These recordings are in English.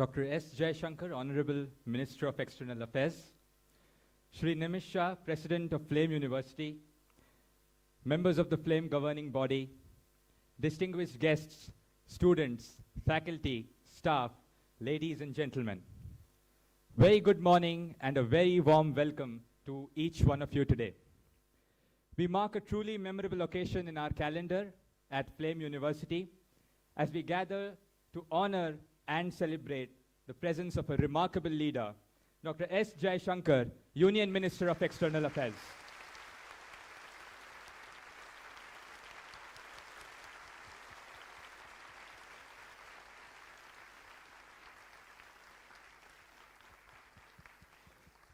Dr. S. Jaishankar, Honorable Minister of External Affairs, Shri Nimish Shah, President of Flame University, members of the Flame governing body, distinguished guests, students, faculty, staff, ladies and gentlemen. Very good morning and a very warm welcome to each one of you today. We mark a truly memorable occasion in our calendar at Flame University as we gather to honor and celebrate the presence of a remarkable leader, Dr. S. Jaishankar, Union Minister of External Affairs.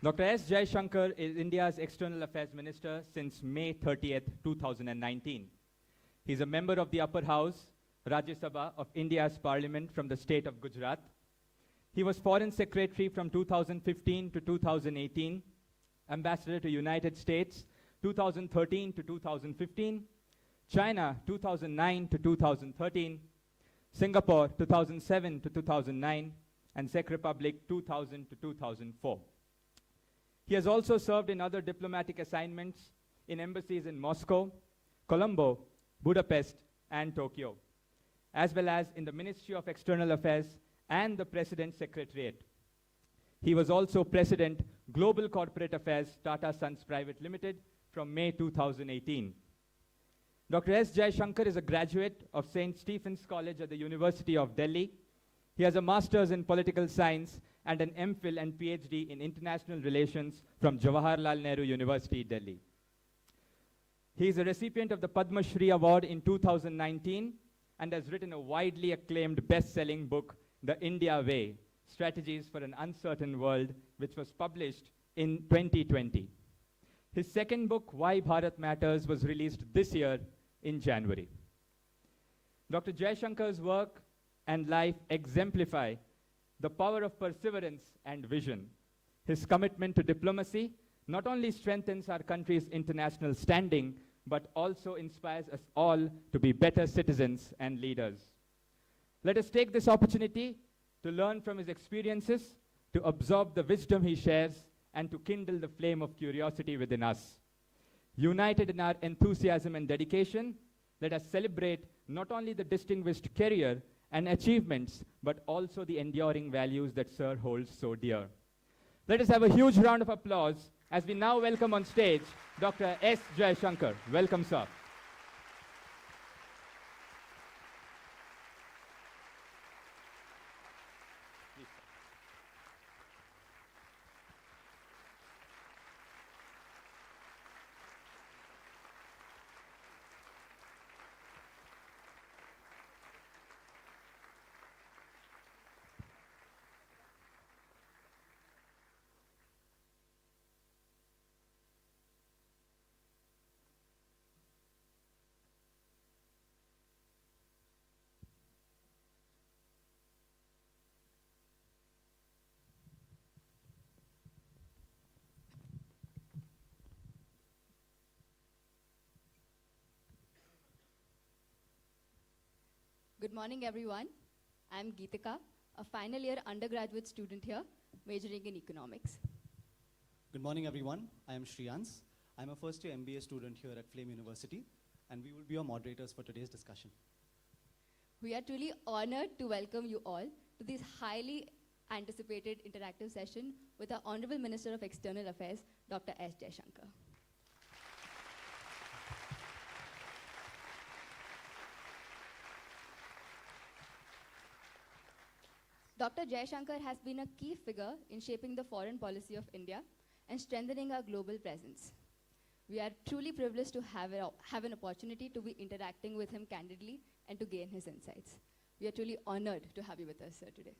Dr. S. Jaishankar is India's External Affairs Minister since May 30th, 2019. He is a member of the Upper House, Rajya Sabha of India's Parliament from the state of Gujarat. He was Foreign Secretary from 2015 to 2018, Ambassador to United States 2013 to 2015, China 2009 to 2013, Singapore 2007 to 2009, and Czech Republic 2000 to 2004. He has also served in other diplomatic assignments in embassies in Moscow, Colombo, Budapest, and Tokyo, as well as in the Ministry of External Affairs and the President's Secretariat. He was also President, Global Corporate Affairs, Tata Sons Private Limited from May 2018. Dr. S. Jaishankar is a graduate of St. Stephen's College at the University of Delhi. He has a master's in political science and an MPhil and PhD in international relations from Jawaharlal Nehru University, Delhi. He is a recipient of the Padma Shri Award in 2019 and has written a widely acclaimed best-selling book, The India Way, Strategies for an Uncertain World, which was published in 2020. His second book, Why Bharat Matters, was released this year in January. Dr. Jaishankar's work and life exemplify the power of perseverance and vision. His commitment to diplomacy not only strengthens our country's international standing, but also inspires us all to be better citizens and leaders. Let us take this opportunity to learn from his experiences, to absorb the wisdom he shares, and to kindle the flame of curiosity within us. United in our enthusiasm and dedication, let us celebrate not only the distinguished career and achievements, but also the enduring values that Sir holds so dear. Let us have a huge round of applause as we now welcome on stage Dr. S. Jaishankar. Welcome, sir. Good morning, everyone. I'm Geetika, a final year undergraduate student here, majoring in economics. Good morning, everyone. I am Shriyans. I'm a first year MBA student here at Flame University, and we will be your moderators for today's discussion. We are truly honored to welcome you all to this highly anticipated interactive session with our Honorable Minister of External Affairs, Dr. S. Jaishankar. Dr. Jaishankar has been a key figure in shaping the foreign policy of India and strengthening our global presence. We are truly privileged to have an opportunity to be interacting with him candidly and to gain his insights. We are truly honored to have you with us, sir, today.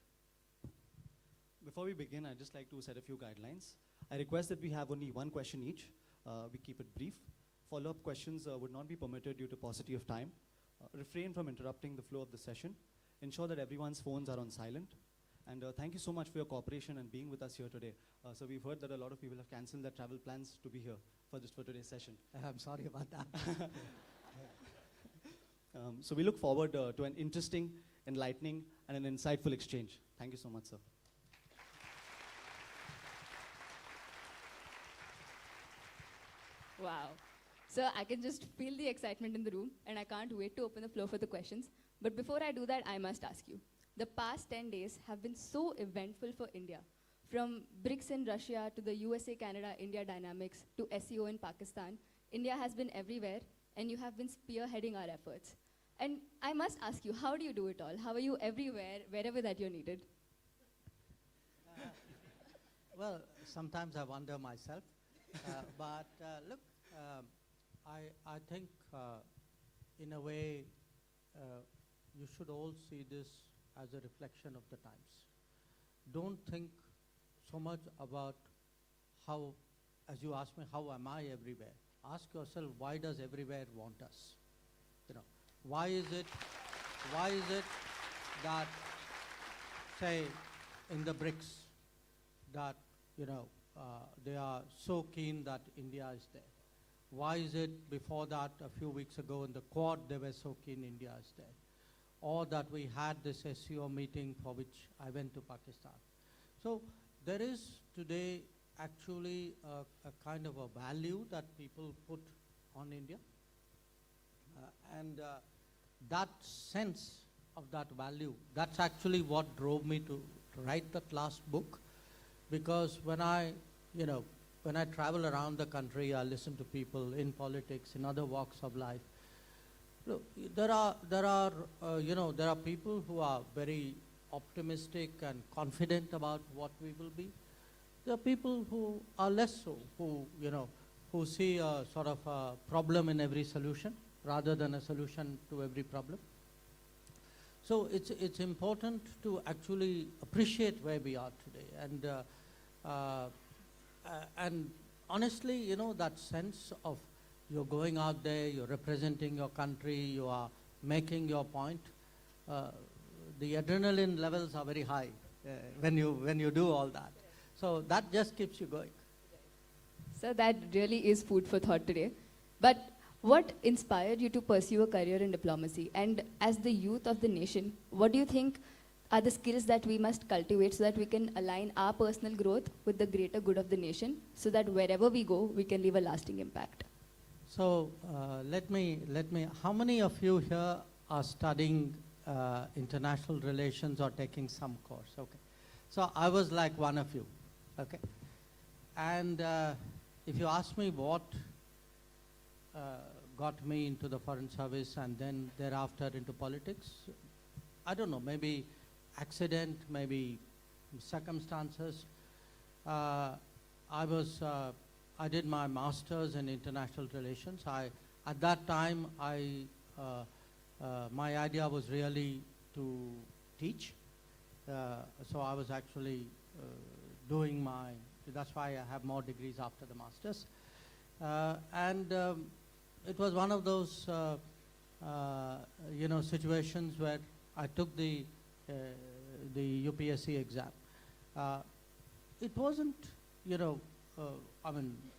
Before we begin, I'd just like to set a few guidelines. I request that we have only one question each. We keep it brief. Follow-up questions would not be permitted due to paucity of time. Refrain from interrupting the flow of the session. Ensure that everyone's phones are on silent. And thank you so much for your cooperation and being with us here today. So we've heard that a lot of people have canceled their travel plans to be here for today's session. I'm sorry about that. So we look forward to an interesting, enlightening, and an insightful exchange. Thank you so much, sir. Wow. So I can just feel the excitement in the room, and I can't wait to open the floor for the questions. But before I do that, I must ask you. The past 10 days have been so eventful for India. From BRICS in Russia to the USA, Canada, India dynamics to SEO in Pakistan, India has been everywhere, and you have been spearheading our efforts. And I must ask you, how do you do it all? How are you everywhere, wherever that you're needed? Well, sometimes I wonder myself. But look, I think in a way you should all see this as a reflection of the times. Don't think so much about how, as you ask me, how am I everywhere? Ask yourself, why does everywhere want us? You know, why is it that, say, in the BRICS, that they are so keen that India is there? Why is it before that, a few weeks ago in the Quad, they were so keen India is there? Or that we had this SEO meeting for which I went to Pakistan. So there is today actually a kind of a value that people put on India. And that sense of that value, that's actually what drove me to write that last book. Because when I travel around the country, I listen to people in politics, in other walks of life. Look, there are people who are very optimistic and confident about what we will be. There are people who are less so, who see a sort of a problem in every solution rather than a solution to every problem. So it's important to actually appreciate where we are today, and honestly, that sense of you're going out there, you're representing your country, you are making your point. The adrenaline levels are very high when you do all that. So that just keeps you going. So that really is food for thought today. But what inspired you to pursue a career in diplomacy? And as the youth of the nation, what do you think are the skills that we must cultivate so that we can align our personal growth with the greater good of the nation, so that wherever we go, we can leave a lasting impact? So let me, how many of you here are studying international relations or taking some course? Okay. So I was like one of you, okay? And if you ask me what got me into the foreign service and then thereafter into politics, I don't know, maybe accident, maybe circumstances. I did my master's in international relations. At that time, my idea was really to teach. So I was actually doing that's why I have more degrees after the master's. It was one of those situations where I took the UPSC exam. It wasn't,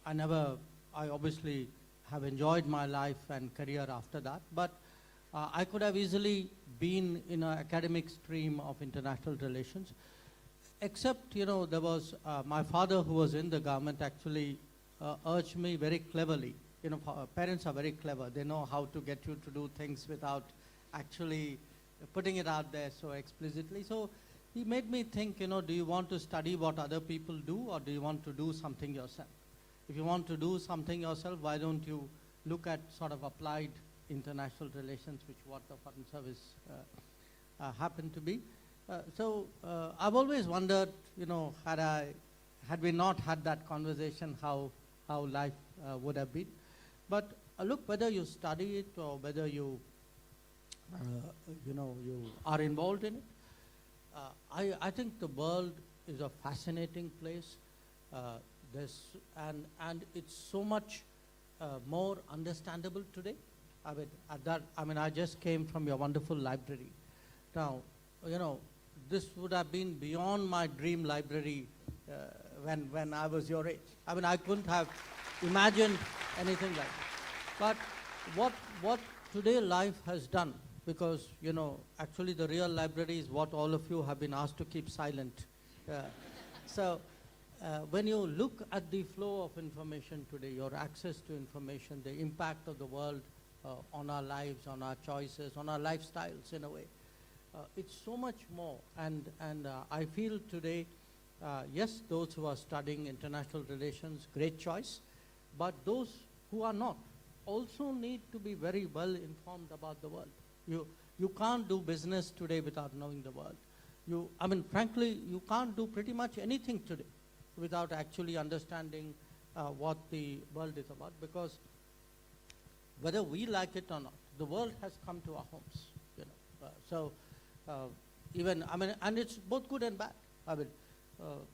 I obviously have enjoyed my life and career after that, but I could have easily been in an academic stream of international relations, except, there was my father, who was in the government, actually urged me very cleverly. Parents are very clever. They know how to get you to do things without actually putting it out there so explicitly. So he made me think, do you want to study what other people do, or do you want to do something yourself? If you want to do something yourself, why don't you look at sort of applied international relations, which what the Foreign Service happened to be. So I've always wondered, had we not had that conversation, how life would have been. But look, whether you study it or whether you are involved in it, I think the world is a fascinating place. And it's so much more understandable today. I just came from your wonderful library. Now, this would have been beyond my dream library when I was your age. I couldn't have imagined anything like that. But what today life has done, because, you know, actually the real library is what all of you have been asked to keep silent. So when you look at the flow of information today, your access to information, the impact of the world on our lives, on our choices, on our lifestyles in a way, it's so much more. And I feel today, yes, those who are studying international relations, great choice, but those who are not also need to be very well informed about the world. You can't do business today without knowing the world. I mean, frankly, you can't do pretty much anything today without actually understanding what the world is about, because whether we like it or not, the world has come to our homes, you know. Even, I mean, and it's both good and bad. I mean,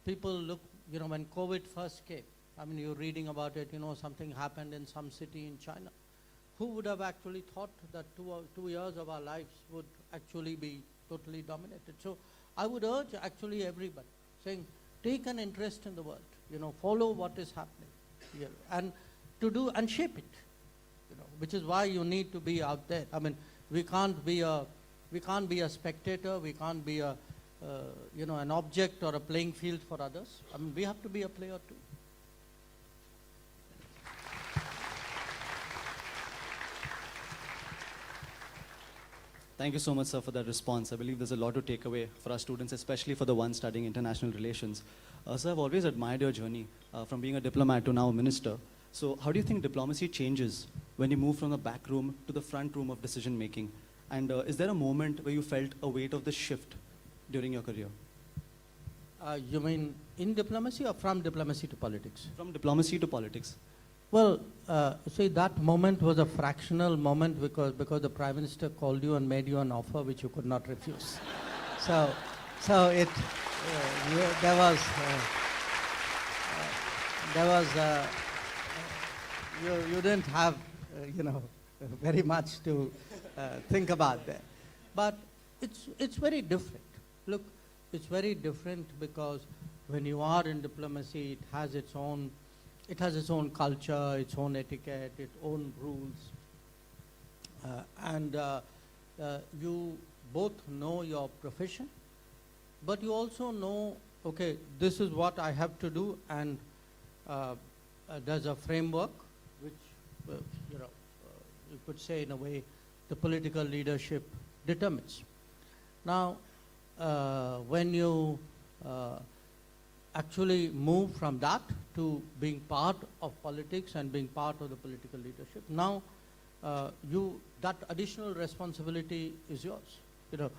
people look, you know, when COVID first came, I mean, you're reading about it, you know, something happened in some city in China. Who would have actually thought that 2 years of our lives would actually be totally dominated? So I would urge actually everybody saying, take an interest in the world, you know, follow what is happening here, and to do and shape it, you know, which is why you need to be out there. I mean, we can't be a spectator, we can't be a, you know, an object or a playing field for others. I mean, we have to be a player too. Thank you so much, sir, for that response. I believe there's a lot to take away for our students, especially for the ones studying international relations. Sir, I've always admired your journey from being a diplomat to now a minister. So how do you think diplomacy changes when you move from the back room to the front room of decision making? And is there a moment where you felt a weight of the shift during your career? You mean in diplomacy or from diplomacy to politics? From diplomacy to politics. Well, see, that moment was a fractional moment because the Prime Minister called you and made you an offer which you could not refuse. So it, there was, you didn't have, you know, very much to think about there. But it's very different. Look, it's very different because when you are in diplomacy, it has its own culture, its own etiquette, its own rules. You both know your profession, but you also know, okay, this is what I have to do, and there's a framework which, you know, you could say in a way, the political leadership determines. Now, when you actually move from that to being part of politics and being part of the political leadership, now that additional responsibility is yours, you know.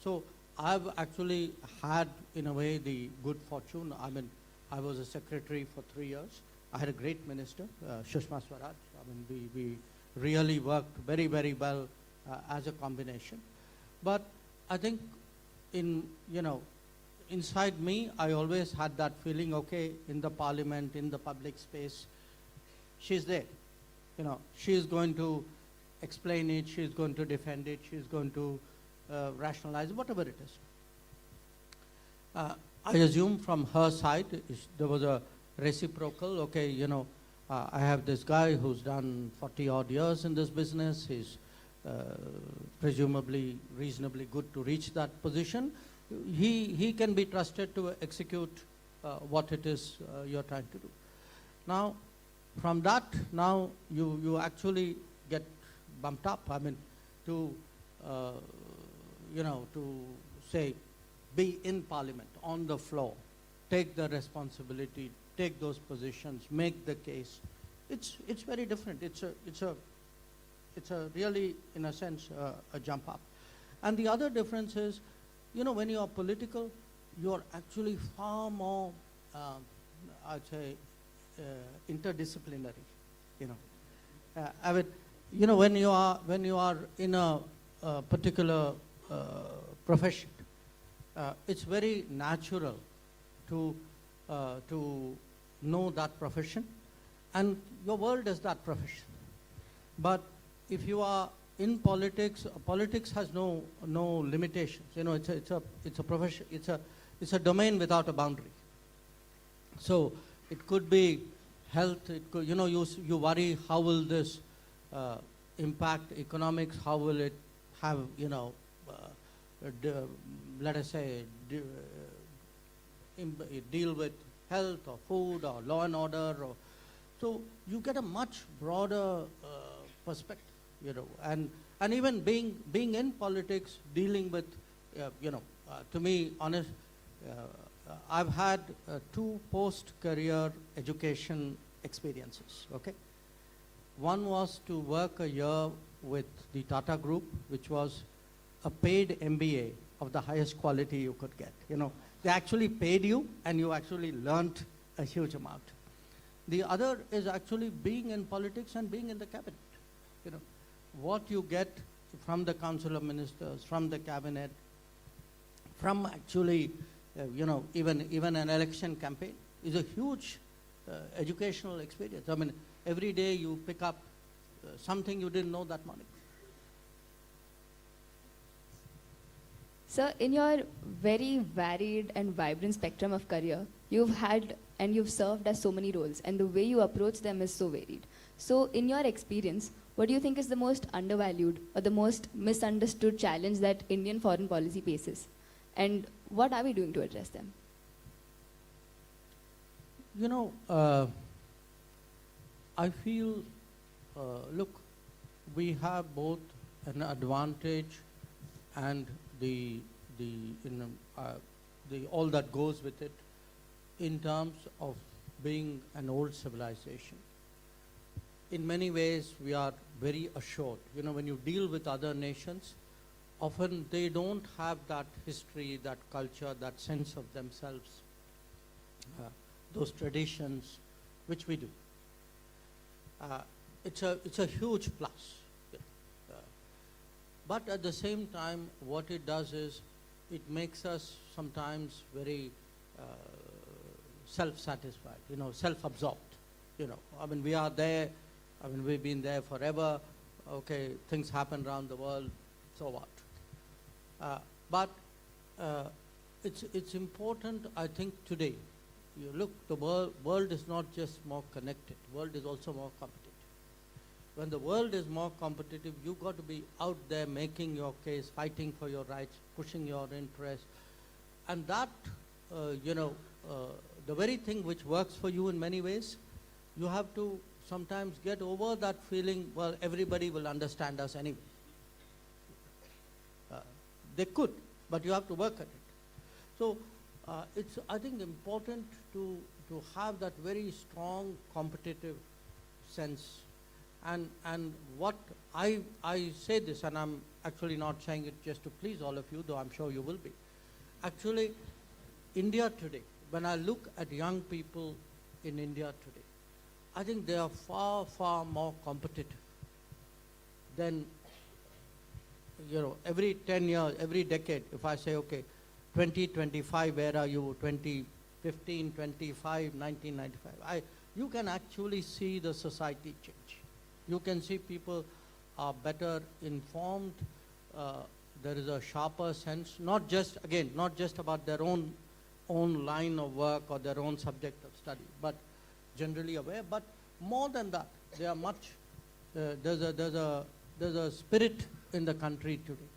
So I've actually had, in a way, the good fortune. I mean, I was a secretary for 3 years. I had a great minister, Sushma Swaraj. I mean, we really worked very, very well as a combination. But I think inside me, I always had that feeling, okay, in the parliament, in the public space, she's there. You know, she's going to explain it, she's going to defend it, she's going to rationalize, whatever it is. I assume from her side, there was a reciprocal, okay, you know, I have this guy who's done 40 odd years in this business, he's presumably reasonably good to reach that position. He can be trusted to execute what it is you're trying to do. Now, from that, now you actually get bumped up. I mean, to say, be in Parliament, on the floor, take the responsibility, take those positions, make the case. It's very different. It's a really, in a sense, a jump up. And the other difference is, you know, when you are political, you are actually far more, I'd say, interdisciplinary. You know, I mean, you know, when you are in a particular profession, it's very natural to know that profession, and your world is that profession. But if you are in politics, politics has no limitations. You know, it's a profession. It's a domain without a boundary. So it could be health. It could, you know, you worry how will this impact economics? How will have, let us say, deal with health or food or law and order. So you get a much broader perspective, and even being in politics, dealing with, to me, honest, I've had 2 post-career education experiences, okay? One was to work a year with the Tata Group, which was a paid MBA of the highest quality you could get. They actually paid you, and you actually learnt a huge amount. The other is actually being in politics and being in the cabinet. What you get from the Council of Ministers, from the cabinet, from actually, even an election campaign is a huge educational experience. I mean, every day you pick up something you didn't know that morning. Sir, in your very varied and vibrant spectrum of career, you've had and you've served as so many roles, and the way you approach them is so varied. So, in your experience, what do you think is the most undervalued or the most misunderstood challenge that Indian foreign policy faces? And what are we doing to address them? I feel, look, we have both an advantage and the all that goes with it in terms of being an old civilization. In many ways, we are very assured. When you deal with other nations, often they don't have that history, that culture, that sense of themselves, those traditions, which we do. It's a huge plus. But at the same time, what it does is, it makes us sometimes very self-satisfied, self-absorbed. I mean, we are there. I mean, we've been there forever. Okay, things happen around the world. So what? But it's important, I think, today. You look, the world is not just more connected. World is also more competitive. When the world is more competitive, you've got to be out there making your case, fighting for your rights, pushing your interests. And that, the very thing which works for you in many ways, you have to sometimes get over that feeling, well, everybody will understand us anyway. They could, but you have to work at it. So it's, I think, important to have that very strong competitive sense. And what I say this, and I'm actually not saying it just to please all of you, though I'm sure you will be. Actually, India today, when I look at young people in India today, I think they are far, far more competitive than, every 10 years, every decade, if I say, okay, 2025, where are you? 2015, 25, 1995. You can actually see the society change. You can see people are better informed. There is a sharper sense, not just about their own line of work or their own subject of study, but generally aware. But more than that, they are much. There's a spirit in the country today.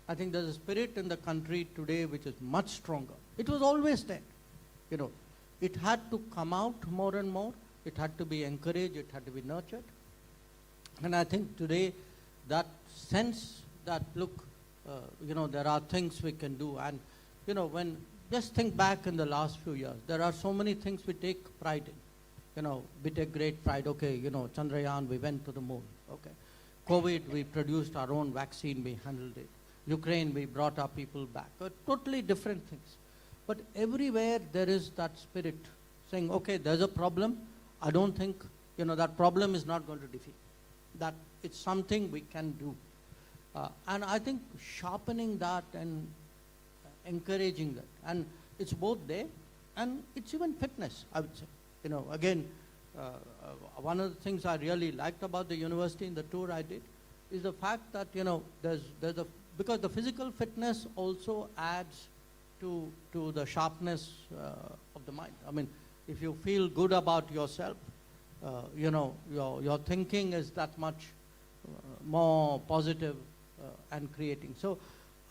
I think there's a spirit in the country today which is much stronger. It was always there. It had to come out more and more. It had to be encouraged. It had to be nurtured. And I think today that sense that, look, there are things we can do. And, just think back in the last few years, there are so many things we take pride in. We take great pride. Okay, Chandrayaan, we went to the moon. Okay. COVID, we produced our own vaccine, we handled it. Ukraine, we brought our people back. Totally different things. But everywhere there is that spirit saying, okay, there's a problem. I don't think, that problem is not going to defeat. That it's something we can do. And I think sharpening that and encouraging that. And it's both there, and it's even fitness, I would say. Again, one of the things I really liked about the university in the tour I did is the fact that, because the physical fitness also adds to the sharpness of the mind. I mean, if you feel good about yourself, your thinking is that much more positive, and creating. So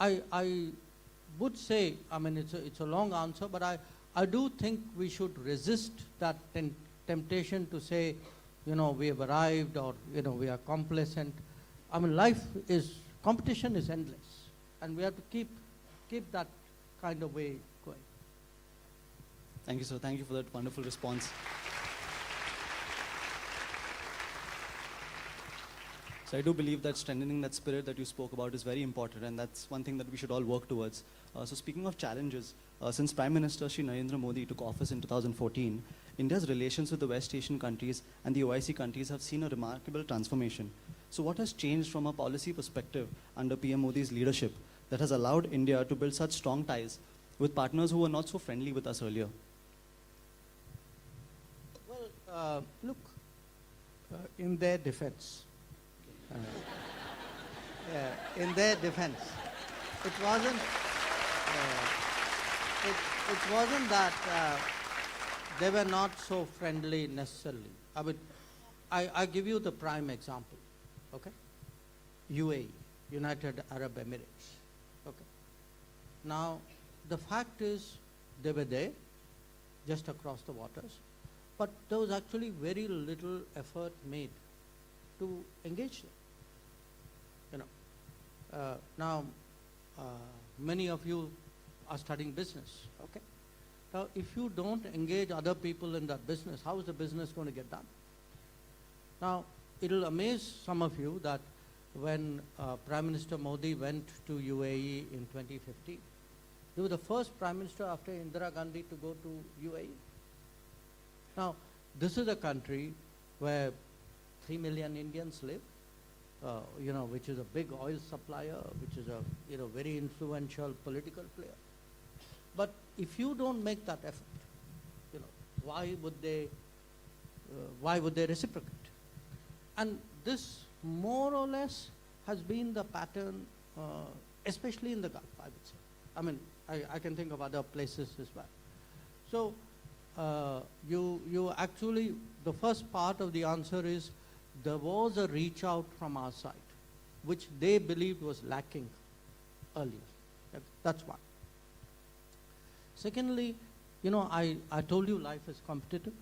I would say, I mean, it's a long answer, but I do think we should resist that temptation to say, you know, we have arrived, or, you know, we are complacent. I mean, competition is endless, and we have to keep that kind of way going. Thank you, sir. Thank you for that wonderful response. So I do believe that strengthening that spirit that you spoke about is very important, and that's one thing that we should all work towards. So speaking of challenges, since Prime Minister Shri Narendra Modi took office in 2014, India's relations with the West Asian countries and the OIC countries have seen a remarkable transformation. So what has changed from a policy perspective under PM Modi's leadership that has allowed India to build such strong ties with partners who were not so friendly with us earlier? Well, look, in their defense, in their defense, it wasn't that they were not so friendly necessarily. I give you the prime example, okay? UAE, United Arab Emirates, okay? Now, the fact is, they were there, just across the waters, but there was actually very little effort made to engage them. You know, now many of you are studying business, okay? Now, if you don't engage other people in that business, how is the business going to get done? Now, it'll amaze some of you that when Prime Minister Modi went to UAE in 2015, he was the first Prime Minister after Indira Gandhi to go to UAE. Now, this is a country where 3 million Indians live, you know, which is a big oil supplier, which is a, you know, very influential political player. But if you don't make that effort, you know, why would they reciprocate? And this more or less has been the pattern, especially in the Gulf, I would say. I mean, I can think of other places as well. So you actually, the first part of the answer is there was a reach out from our side, which they believed was lacking earlier. That's one. Secondly, you know, I told you life is competitive.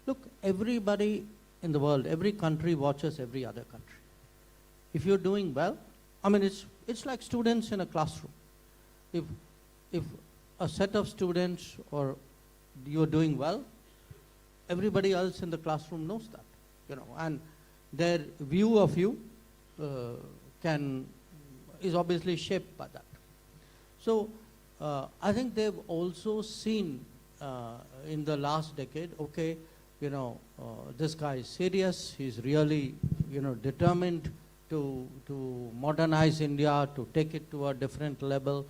Look, everybody in the world, every country watches every other country. If you're doing well, I mean, it's like students in a classroom. If a set of students or you're doing well, everybody else in the classroom knows that, you know, and their view of you is obviously shaped by that. So I think they've also seen in the last decade, okay, you know, this guy is serious, he's really, you know, determined to modernize India, to take it to a different level,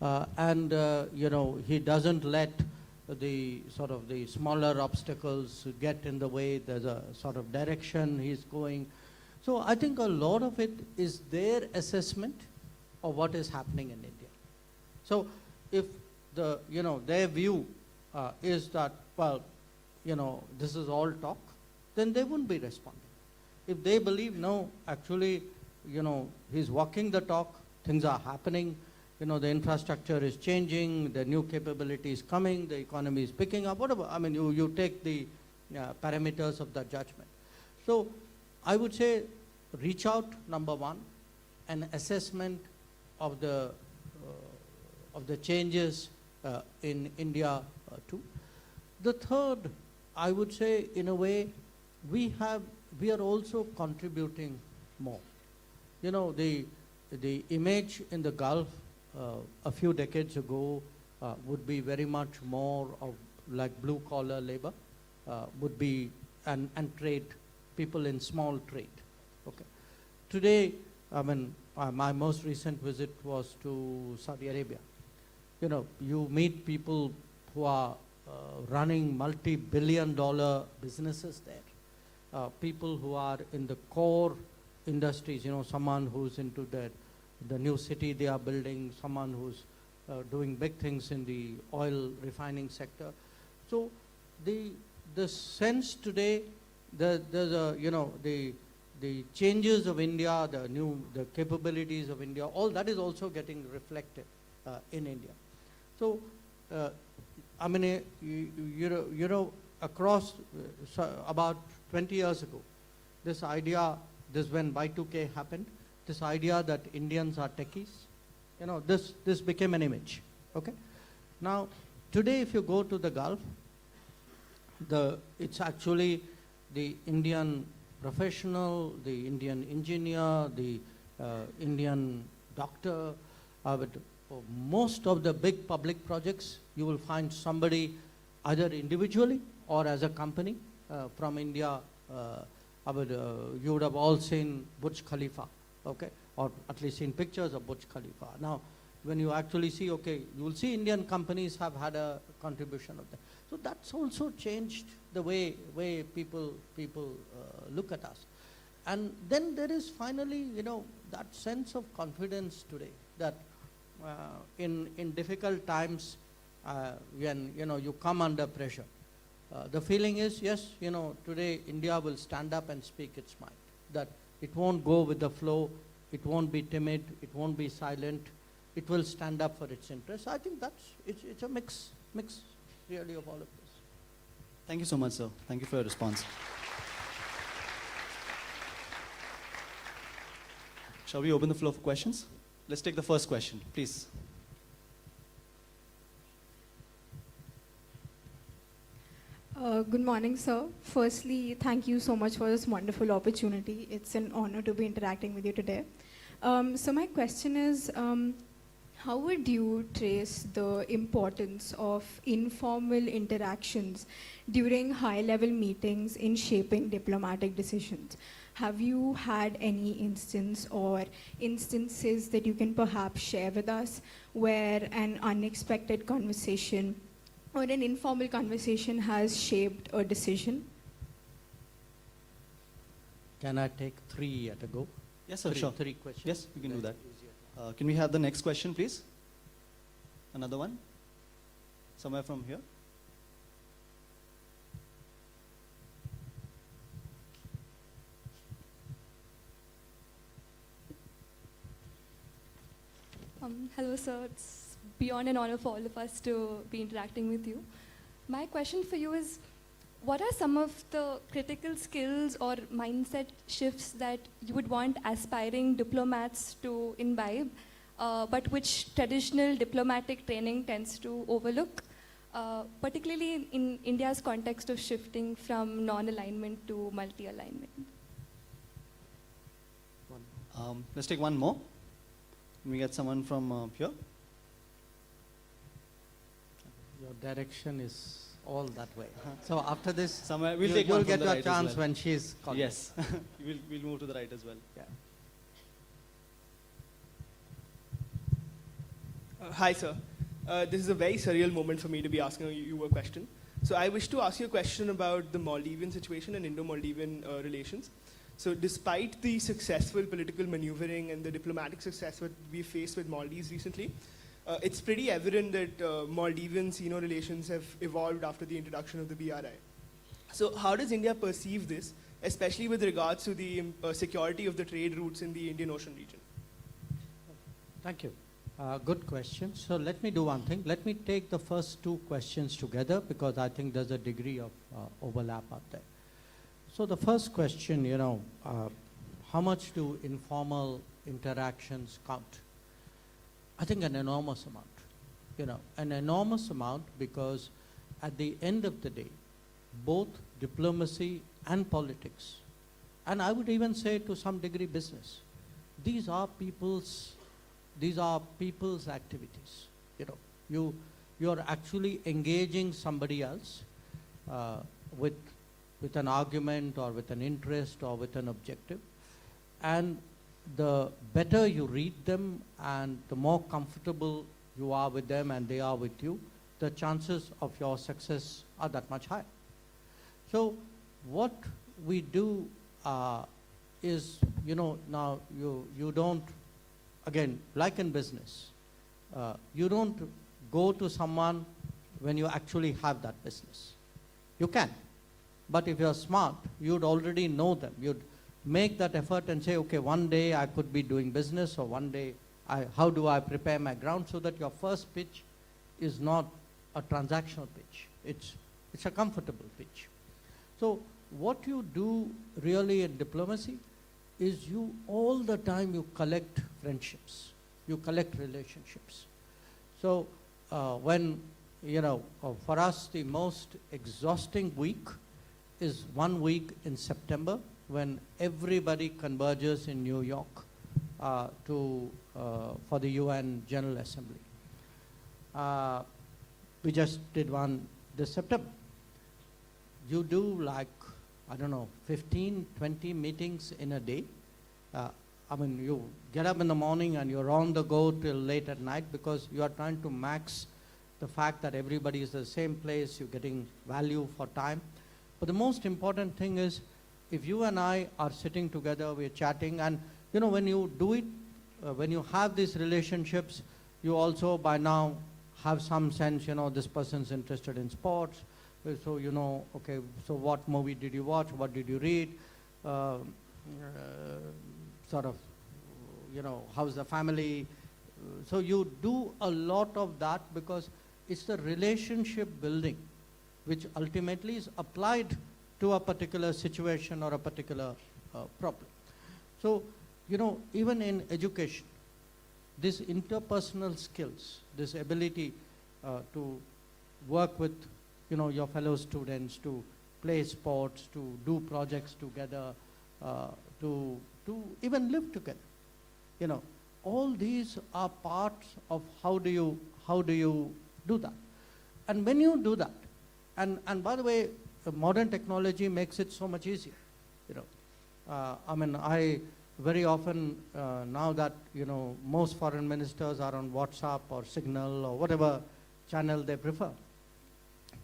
and you know, he doesn't let the sort of the smaller obstacles get in the way. There's a sort of direction he's going. So I think a lot of it is their assessment of what is happening in India. So if the, you know, their view is that, well, you know, this is all talk, then they wouldn't be responding. If they believe, no, actually, you know, he's walking the talk, things are happening, you know, the infrastructure is changing, the new capability is coming, the economy is picking up, whatever. I mean, you take the parameters of the judgment. So I would say reach out, number one, an assessment of the changes in India too. The third, I would say, in a way, we are also contributing more. You know, the image in the Gulf a few decades ago would be very much more of like blue collar labor, would be and trade, people in small trade. Okay. Today, I mean, my most recent visit was to Saudi Arabia. You know, you meet people who are running multi-billion-dollar businesses there. People who are in the core industries, you know, someone who's into the new city they are building, someone who's doing big things in the oil refining sector. So the sense today, there's a, you know, the the changes of India, the capabilities of India, all that is also getting reflected in India. So, I mean, you know, across about 20 years ago, this idea, this when Y2K happened, this idea that Indians are techies, you know, this became an image, okay? Now, today if you go to the Gulf, it's actually the Indian professional, the Indian engineer, the Indian doctor. For most of the big public projects, you will find somebody either individually or as a company from India. You would have all seen Burj Khalifa, okay, or at least seen pictures of Burj Khalifa. Now, when you actually see, okay, you will see Indian companies have had a contribution of that. So that's also changed the way people look at us. And then there is finally, you know, that sense of confidence today that in difficult times, when, you know, you come under pressure, the feeling is, yes, you know, today India will stand up and speak its mind. That it won't go with the flow, it won't be timid, it won't be silent, it will stand up for its interests. I think it's a mix really of all of this. Thank you so much, sir. Thank you for your response. Shall we open the floor for questions? Let's take the first question, please. Good morning, sir. Firstly, thank you so much for this wonderful opportunity. It's an honor to be interacting with you today. So my question is, how would you trace the importance of informal interactions during high-level meetings in shaping diplomatic decisions? Have you had any instance or instances that you can perhaps share with us where an unexpected conversation or an informal conversation has shaped a decision? Can I take 3 at a go? Yes, sir, sure. 3 questions. Yes, we can do that. Can we have the next question, please? Another one? Somewhere from here? Hello, sir. It's beyond an honor for all of us to be interacting with you. My question for you is, what are some of the critical skills or mindset shifts that you would want aspiring diplomats to imbibe, but which traditional diplomatic training tends to overlook, particularly in India's context of shifting from non-alignment to multi-alignment? Let's take one more. Can we get someone from here? Your direction is all that way. So after this, Somewhere, we'll you'll get your right chance as well. when she's calling. Yes, we'll move to the right as well. Yeah. Hi, sir. This is a very surreal moment for me to be asking you a question. So I wish to ask you a question about the Maldivian situation and Indo-Maldivian relations. So despite the successful political maneuvering and the diplomatic success that we faced with Maldives recently, it's pretty evident that Maldivian-Sino relations have evolved after the introduction of the BRI. So how does India perceive this, especially with regards to the security of the trade routes in the Indian Ocean region? Thank you. Good question. So let me do one thing. Let me take the first 2 questions together because I think there's a degree of overlap out there. So the first question, you know, how much do informal interactions count? I think an enormous amount, you know, an enormous amount because at the end of the day, both diplomacy and politics, and I would even say to some degree business, these are people's activities. You know, you're actually engaging somebody else with an argument or with an interest or with an objective, and the better you read them and the more comfortable you are with them and they are with you, the chances of your success are that much higher. So what we do is, you know, now you don't, again, like in business, you don't go to someone when you actually have that business. You can, but if you're smart, you'd already know them. make that effort and say, okay, one day I could be doing business, or one day how do I prepare my ground, so that your first pitch is not a transactional pitch. It's a comfortable pitch. So what you do really in diplomacy is you all the time you collect friendships, you collect relationships. So when, for us the most exhausting week is 1 week in September, when everybody converges in New York for the UN General Assembly. We just did one this September. You do like, 15, 20 meetings in a day. You get up in the morning and you're on the go till late at night, because you are trying to max the fact that everybody is in the same place, you're getting value for time. But the most important thing is, if you and I are sitting together, we're chatting, and when you do it, when you have these relationships, you also by now have some sense, this person's interested in sports, so okay, so what movie did you watch, what did you read, how's the family. So you do a lot of that, because it's the relationship building which ultimately is applied to a particular situation or a particular problem. So, even in education, these interpersonal skills, this ability to work with, your fellow students, to play sports, to do projects together, to even live together. All these are parts of how do you do that. And when you do that, and by the way, modern technology makes it so much easier. I very often, now that, most foreign ministers are on WhatsApp or Signal or whatever channel they prefer.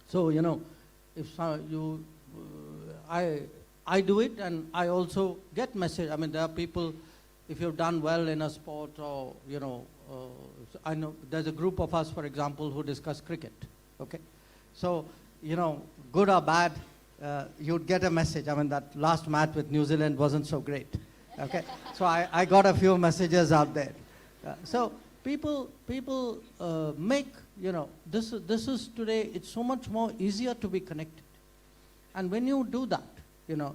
So, if I do it, and I also get message. There are people, if you've done well in a sport, or, I know there's a group of us, for example, who discuss cricket, okay? So, good or bad, you'd get a message. that last match with New Zealand wasn't so great, okay? So I got a few messages out there. So people make, this is today, it's so much more easier to be connected. And when you do that,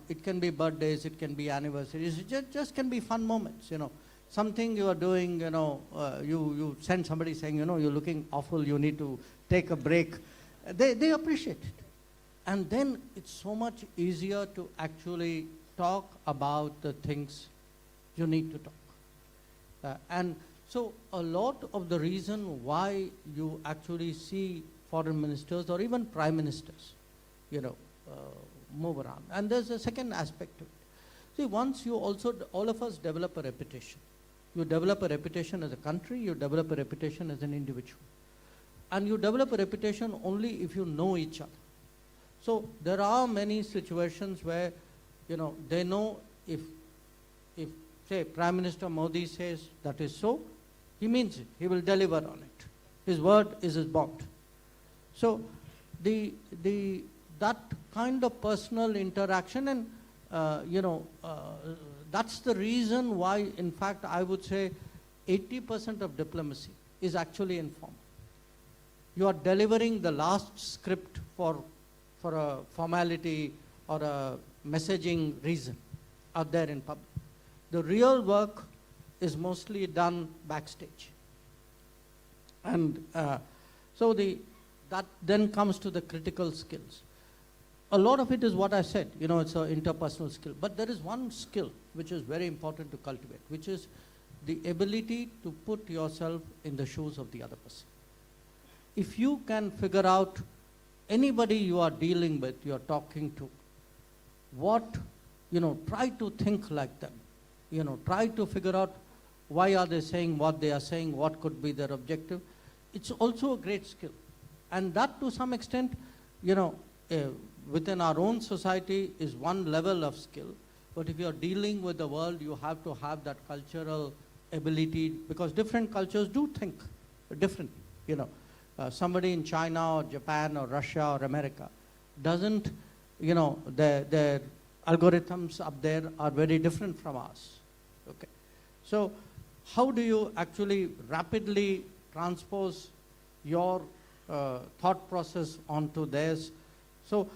it can be birthdays, it can be anniversaries, it just can be fun moments, Something you are doing, you send somebody saying, you're looking awful, you need to take a break. They appreciate it. And then it's so much easier to actually talk about the things you need to talk. And so a lot of the reason why you actually see foreign ministers or even prime ministers, move around. And there's a second aspect to it. See, once you also, all of us develop a reputation. You develop a reputation as a country, you develop a reputation as an individual. And you develop a reputation only if you know each other. So there are many situations where, they know if say, Prime Minister Modi says that is so, he means it. He will deliver on it. His word is his bond. So that kind of personal interaction, and that's the reason why, in fact, I would say 80% of diplomacy is actually informal. You are delivering the last script for a formality or a messaging reason out there in public. The real work is mostly done backstage. And so that then comes to the critical skills. A lot of it is what I said, it's an interpersonal skill. But there is one skill which is very important to cultivate, which is the ability to put yourself in the shoes of the other person. If you can figure out anybody you are dealing with, you are talking to, try to think like them. Try to figure out why are they saying what they are saying, what could be their objective. It's also a great skill. And that, to some extent, within our own society is one level of skill. But if you're dealing with the world, you have to have that cultural ability, because different cultures do think differently. Somebody in China or Japan or Russia or America doesn't, their algorithms up there are very different from ours. Okay. So how do you actually rapidly transpose your thought process onto theirs? So,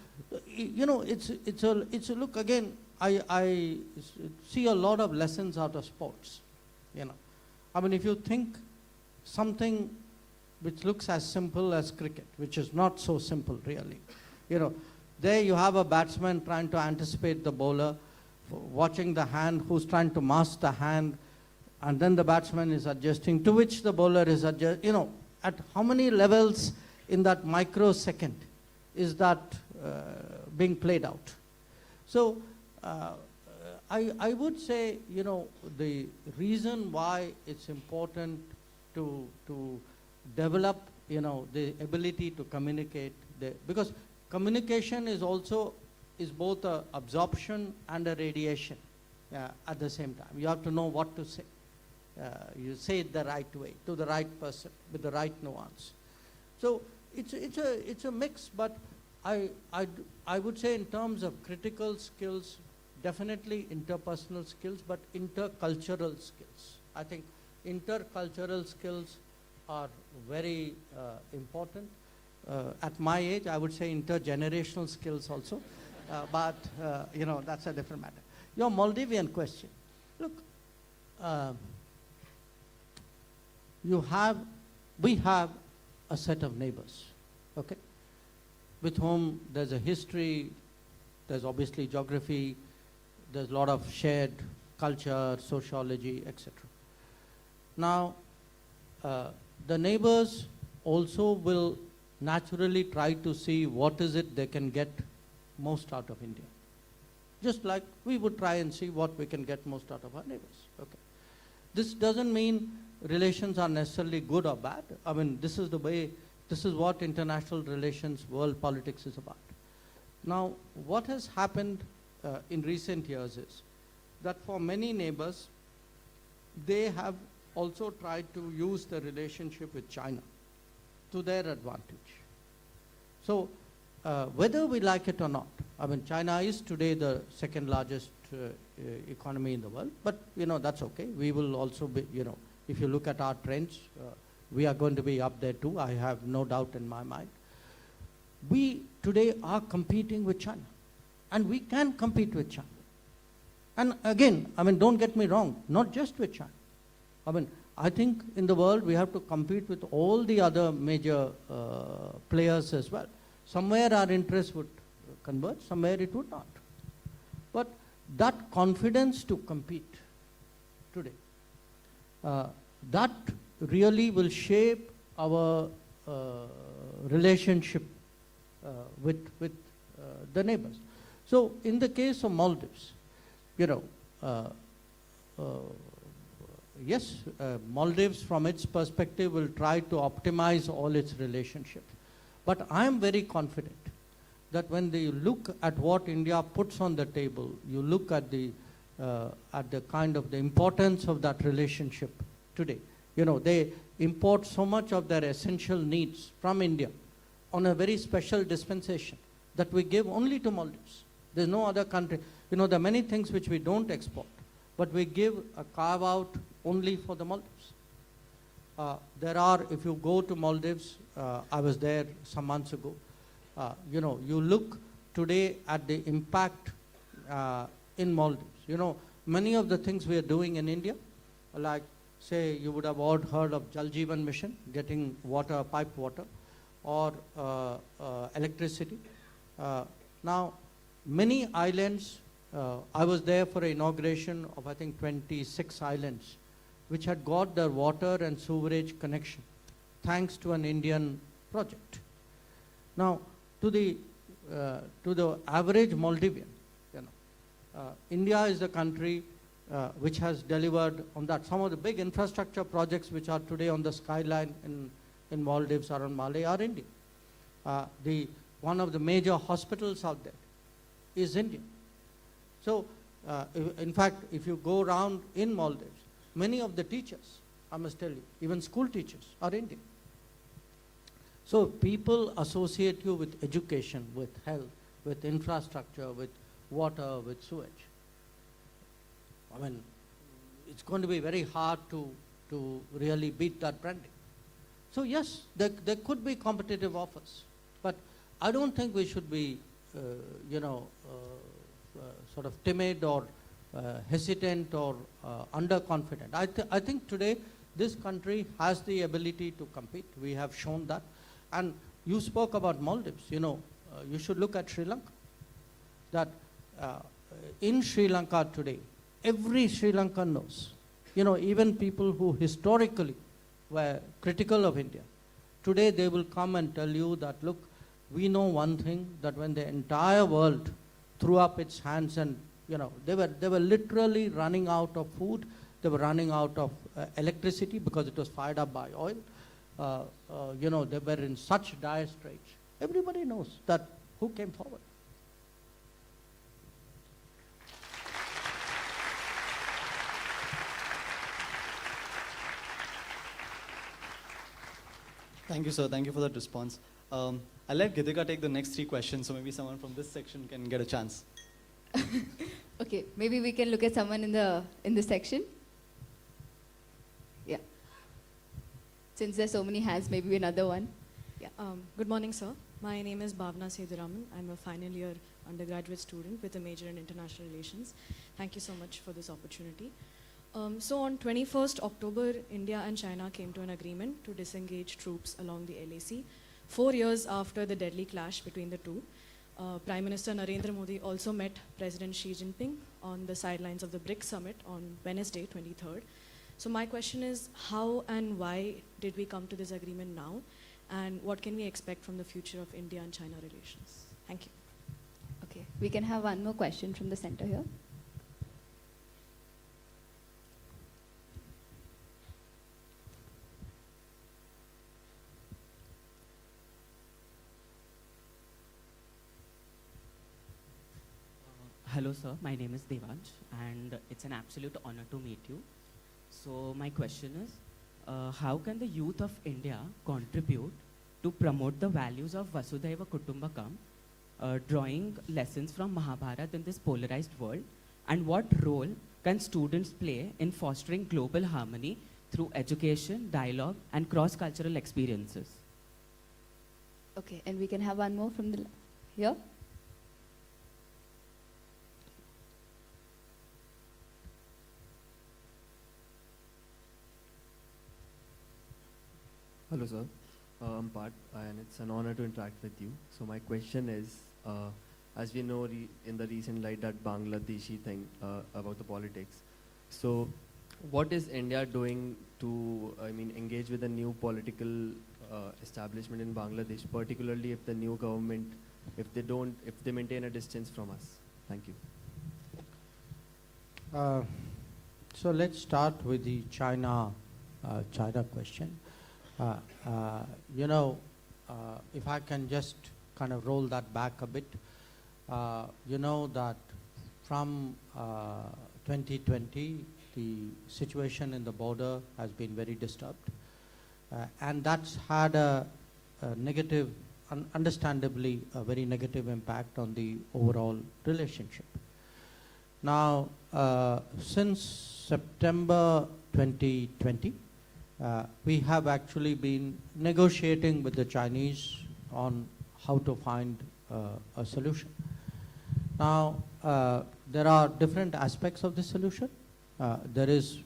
it's a look again, I see a lot of lessons out of sports, I mean, if you think something which looks as simple as cricket, which is not so simple really, there you have a batsman trying to anticipate the bowler, watching the hand, who's trying to mask the hand, and then the batsman is adjusting, to which the bowler is adjusting, at how many levels in that microsecond is that being played out. So I would say, the reason why it's important to develop, the ability to communicate, because communication is both a absorption and a radiation at the same time. You have to know what to say. You say it the right way, to the right person, with the right nuance. So it's a mix, but I would say in terms of critical skills, definitely interpersonal skills, but intercultural skills. I think intercultural skills are very important. At my age, I would say intergenerational skills also, but that's a different matter. Your Maldivian question. Look, we have a set of neighbors, okay, with whom there's a history, there's obviously geography, there's a lot of shared culture, sociology, etc. Now, the neighbors also will naturally try to see what is it they can get most out of India. Just like we would try and see what we can get most out of our neighbors, okay. This doesn't mean relations are necessarily good or bad. I mean, this is what international relations, world politics is about. Now, what has happened in recent years is that for many neighbors, they have also tried to use the relationship with China to their advantage. So, whether we like it or not, I mean, China is today the second largest economy in the world, but that's okay. We will also be, if you look at our trends, we are going to be up there too. I have no doubt in my mind. We today are competing with China, and we can compete with China. And again, I mean, don't get me wrong, not just with China. I mean, I think in the world we have to compete with all the other major players as well. Somewhere our interests would converge, somewhere it would not. But that confidence to compete today, that really will shape our relationship with the neighbors. So in the case of Maldives, yes, Maldives from its perspective will try to optimize all its relationships. But I am very confident that when they look at what India puts on the table, you look at the kind of the importance of that relationship today. They import so much of their essential needs from India on a very special dispensation that we give only to Maldives. There's no other country. There are many things which we don't export, but we give a carve out only for the Maldives. If you go to Maldives, I was there some months ago, you look today at the impact in Maldives. Many of the things we are doing in India, like say you would have all heard of Jal Jeevan Mission, getting water, piped water, or electricity. Now, many islands, I was there for an inauguration of I think 26 islands, which had got their water and sewerage connection, thanks to an Indian project. Now, to the average Maldivian, India is the country which has delivered on that. Some of the big infrastructure projects which are today on the skyline in Maldives or on Malé are Indian. One of the major hospitals out there is Indian. So, in fact, if you go around in Maldives, many of the teachers, I must tell you, even school teachers are Indian. So people associate you with education, with health, with infrastructure, with water with sewage. I mean, it's going to be very hard to really beat that branding. So yes, there could be competitive offers, but I don't think we should be, sort of timid or hesitant or underconfident. I think today this country has the ability to compete. We have shown that. And you spoke about Maldives. You should look at Sri Lanka. That in Sri Lanka today, every Sri Lankan knows, even people who historically were critical of India, today they will come and tell you that, look, we know one thing, that when the entire world threw up its hands and, they were literally running out of food, they were running out of electricity because it was fired up by oil. They were in such dire straits. Everybody knows that who came forward. Thank you, sir. Thank you for that response. I'll let Gitika take the next 3 questions, so maybe someone from this section can get a chance. Okay, maybe we can look at someone in the section. Yeah. Since there's so many hands, maybe another one. Yeah. Good morning, sir. My name is Bhavna Seduraman. I'm a final year undergraduate student with a major in international relations. Thank you so much for this opportunity. So on 21st October, India and China came to an agreement to disengage troops along the LAC. 4 years after the deadly clash between the two, Prime Minister Narendra Modi also met President Xi Jinping on the sidelines of the BRICS summit on Wednesday, 23rd. So my question is, how and why did we come to this agreement now? And what can we expect from the future of India and China relations? Thank you. Okay, we can have one more question from the center here. Hello sir, my name is Devansh and it's an absolute honor to meet you. So my question is, how can the youth of India contribute to promote the values of Vasudhaiva Kutumbakam, drawing lessons from Mahabharata in this polarized world? And what role can students play in fostering global harmony through education, dialogue and cross-cultural experiences? Okay, and we can have one more from the here. Hello sir, I'm Pat and it's an honor to interact with you. So my question is, as we know in the recent light that Bangladeshi thing about the politics, so what is India doing to, engage with the new political establishment in Bangladesh, particularly if the new government, if they maintain a distance from us? Thank you. So let's start with the China question. If I can just kind of roll that back a bit, that from 2020, the situation in the border has been very disturbed. And that's had a negative, understandably, a very negative impact on the overall relationship. Now, since September 2020, we have actually been negotiating with the Chinese on how to find a solution. Now, there are different aspects of the solution. There is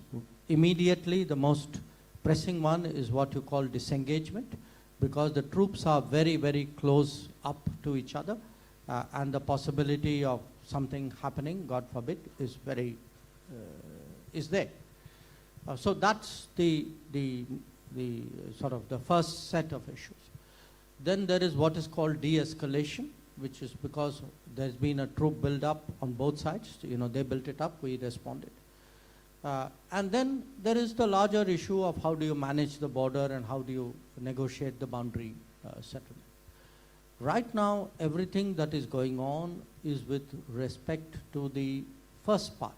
immediately the most pressing one is what you call disengagement, because the troops are very, very close up to each other, and the possibility of something happening, God forbid, is there. So that's the sort of the first set of issues. Then there is what is called de-escalation, which is because there's been a troop build-up on both sides. They built it up, we responded. And then there is the larger issue of how do you manage the border and how do you negotiate the boundary settlement. Right now, everything that is going on is with respect to the first part,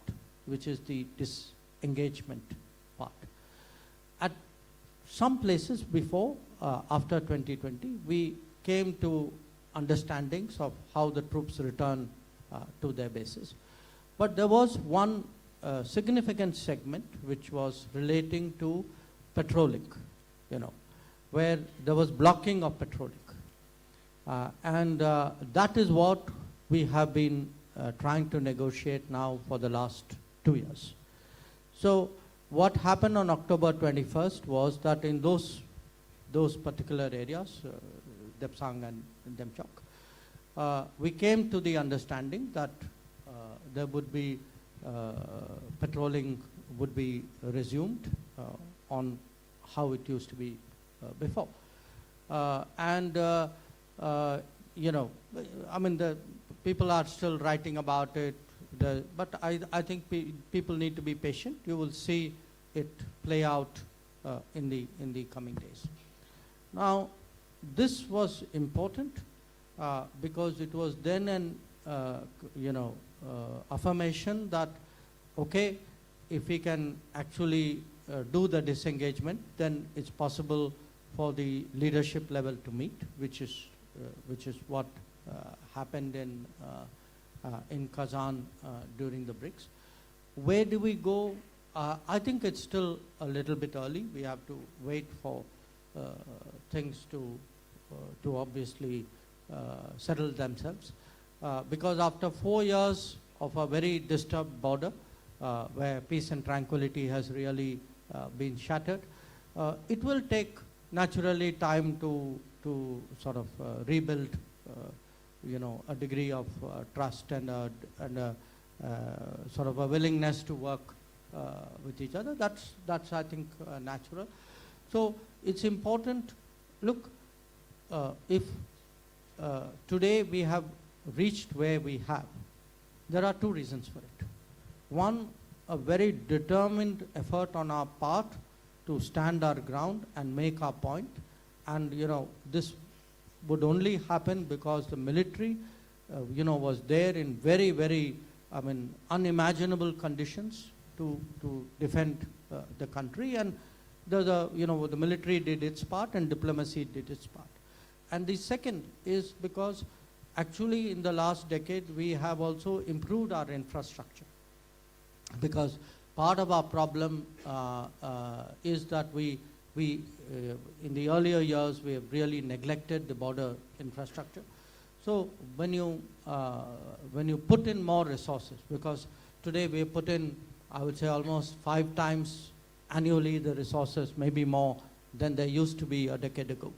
which is the disengagement part. At some places before, after 2020, we came to understandings of how the troops return to their bases. But there was one significant segment which was relating to patrolling, where there was blocking of patrolling. And that is what we have been trying to negotiate now for the last 2 years. So what happened on October 21st was that in those particular areas, Depsang and Demchok, we came to the understanding that there would be patrolling would be resumed on how it used to be before. The people are still writing about it, but I think people need to be patient. You will see it play out in the coming days. Now, this was important because it was then an affirmation that, okay, if we can actually do the disengagement, then it's possible for the leadership level to meet, which is what happened in Kazan during the BRICS. Where do we go? I think it's still a little bit early. We have to wait for things to obviously settle themselves. Because after 4 years of a very disturbed border, where peace and tranquility has really been shattered, it will take naturally time to sort of rebuild, a degree of trust and sort of a willingness to work with each other. That's I think natural. So it's important. Look, if today we have reached where we have, there are two reasons for it. One, a very determined effort on our part to stand our ground and make our point. And this would only happen because the military was there in very, very, unimaginable conditions to defend the country. And the military did its part and diplomacy did its part. And the second is because actually in the last decade we have also improved our infrastructure. Because part of our problem is that we in the earlier years we have really neglected the border infrastructure. So when you put in more resources, because today we put in, I would say, almost 5 times annually the resources, maybe more than there used to be a decade ago.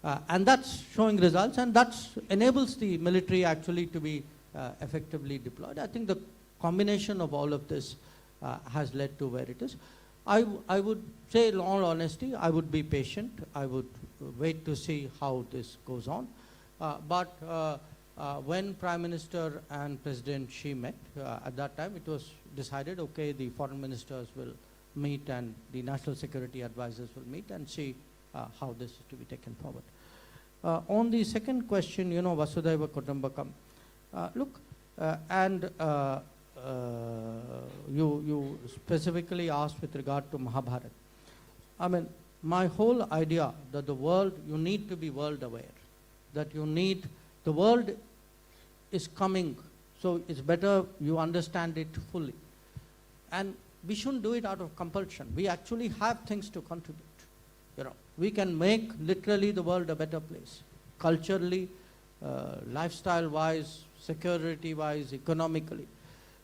And that's showing results, and that enables the military actually to be effectively deployed. I think the combination of all of this has led to where it is. I would say, in all honesty, I would be patient. I would wait to see how this goes on. But when Prime Minister and President Xi met, at that time it was decided, okay, the foreign ministers will meet and the national security advisors will meet and see how this is to be taken forward. On the second question, Vasudhaiva Kutumbakam, look, you specifically asked with regard to Mahabharata. My whole idea that the world, you need to be world aware, that the world is coming, so it's better you understand it fully. And we shouldn't do it out of compulsion. We actually have things to contribute. We can make literally the world a better place, culturally, lifestyle-wise, security-wise, economically.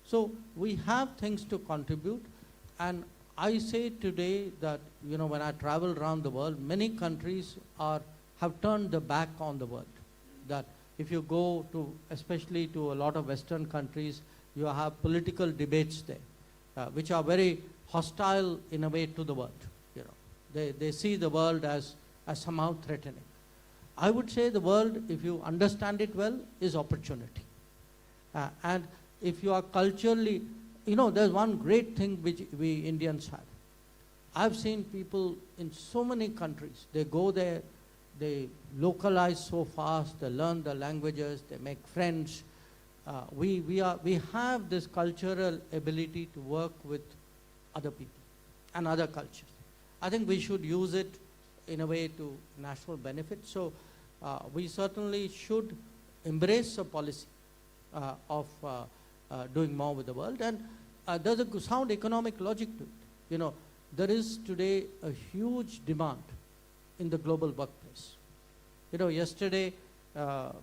So we have things to contribute, and I say today that, when I travel around the world, many countries have turned their back on the world. That if you go to, especially to a lot of Western countries, you have political debates there, which are very hostile in a way to the world. They see the world as somehow threatening. I would say the world, if you understand it well, is opportunity. And if you are culturally, there's one great thing which we Indians have. I've seen people in so many countries, they go there, they localize so fast, they learn the languages, they make friends. We have this cultural ability to work with other people and other cultures. I think we should use it in a way to national benefit. So we certainly should embrace a policy of doing more with the world. And there's a sound economic logic to it. You know, there is today a huge demand in the global workplace. You know, yesterday,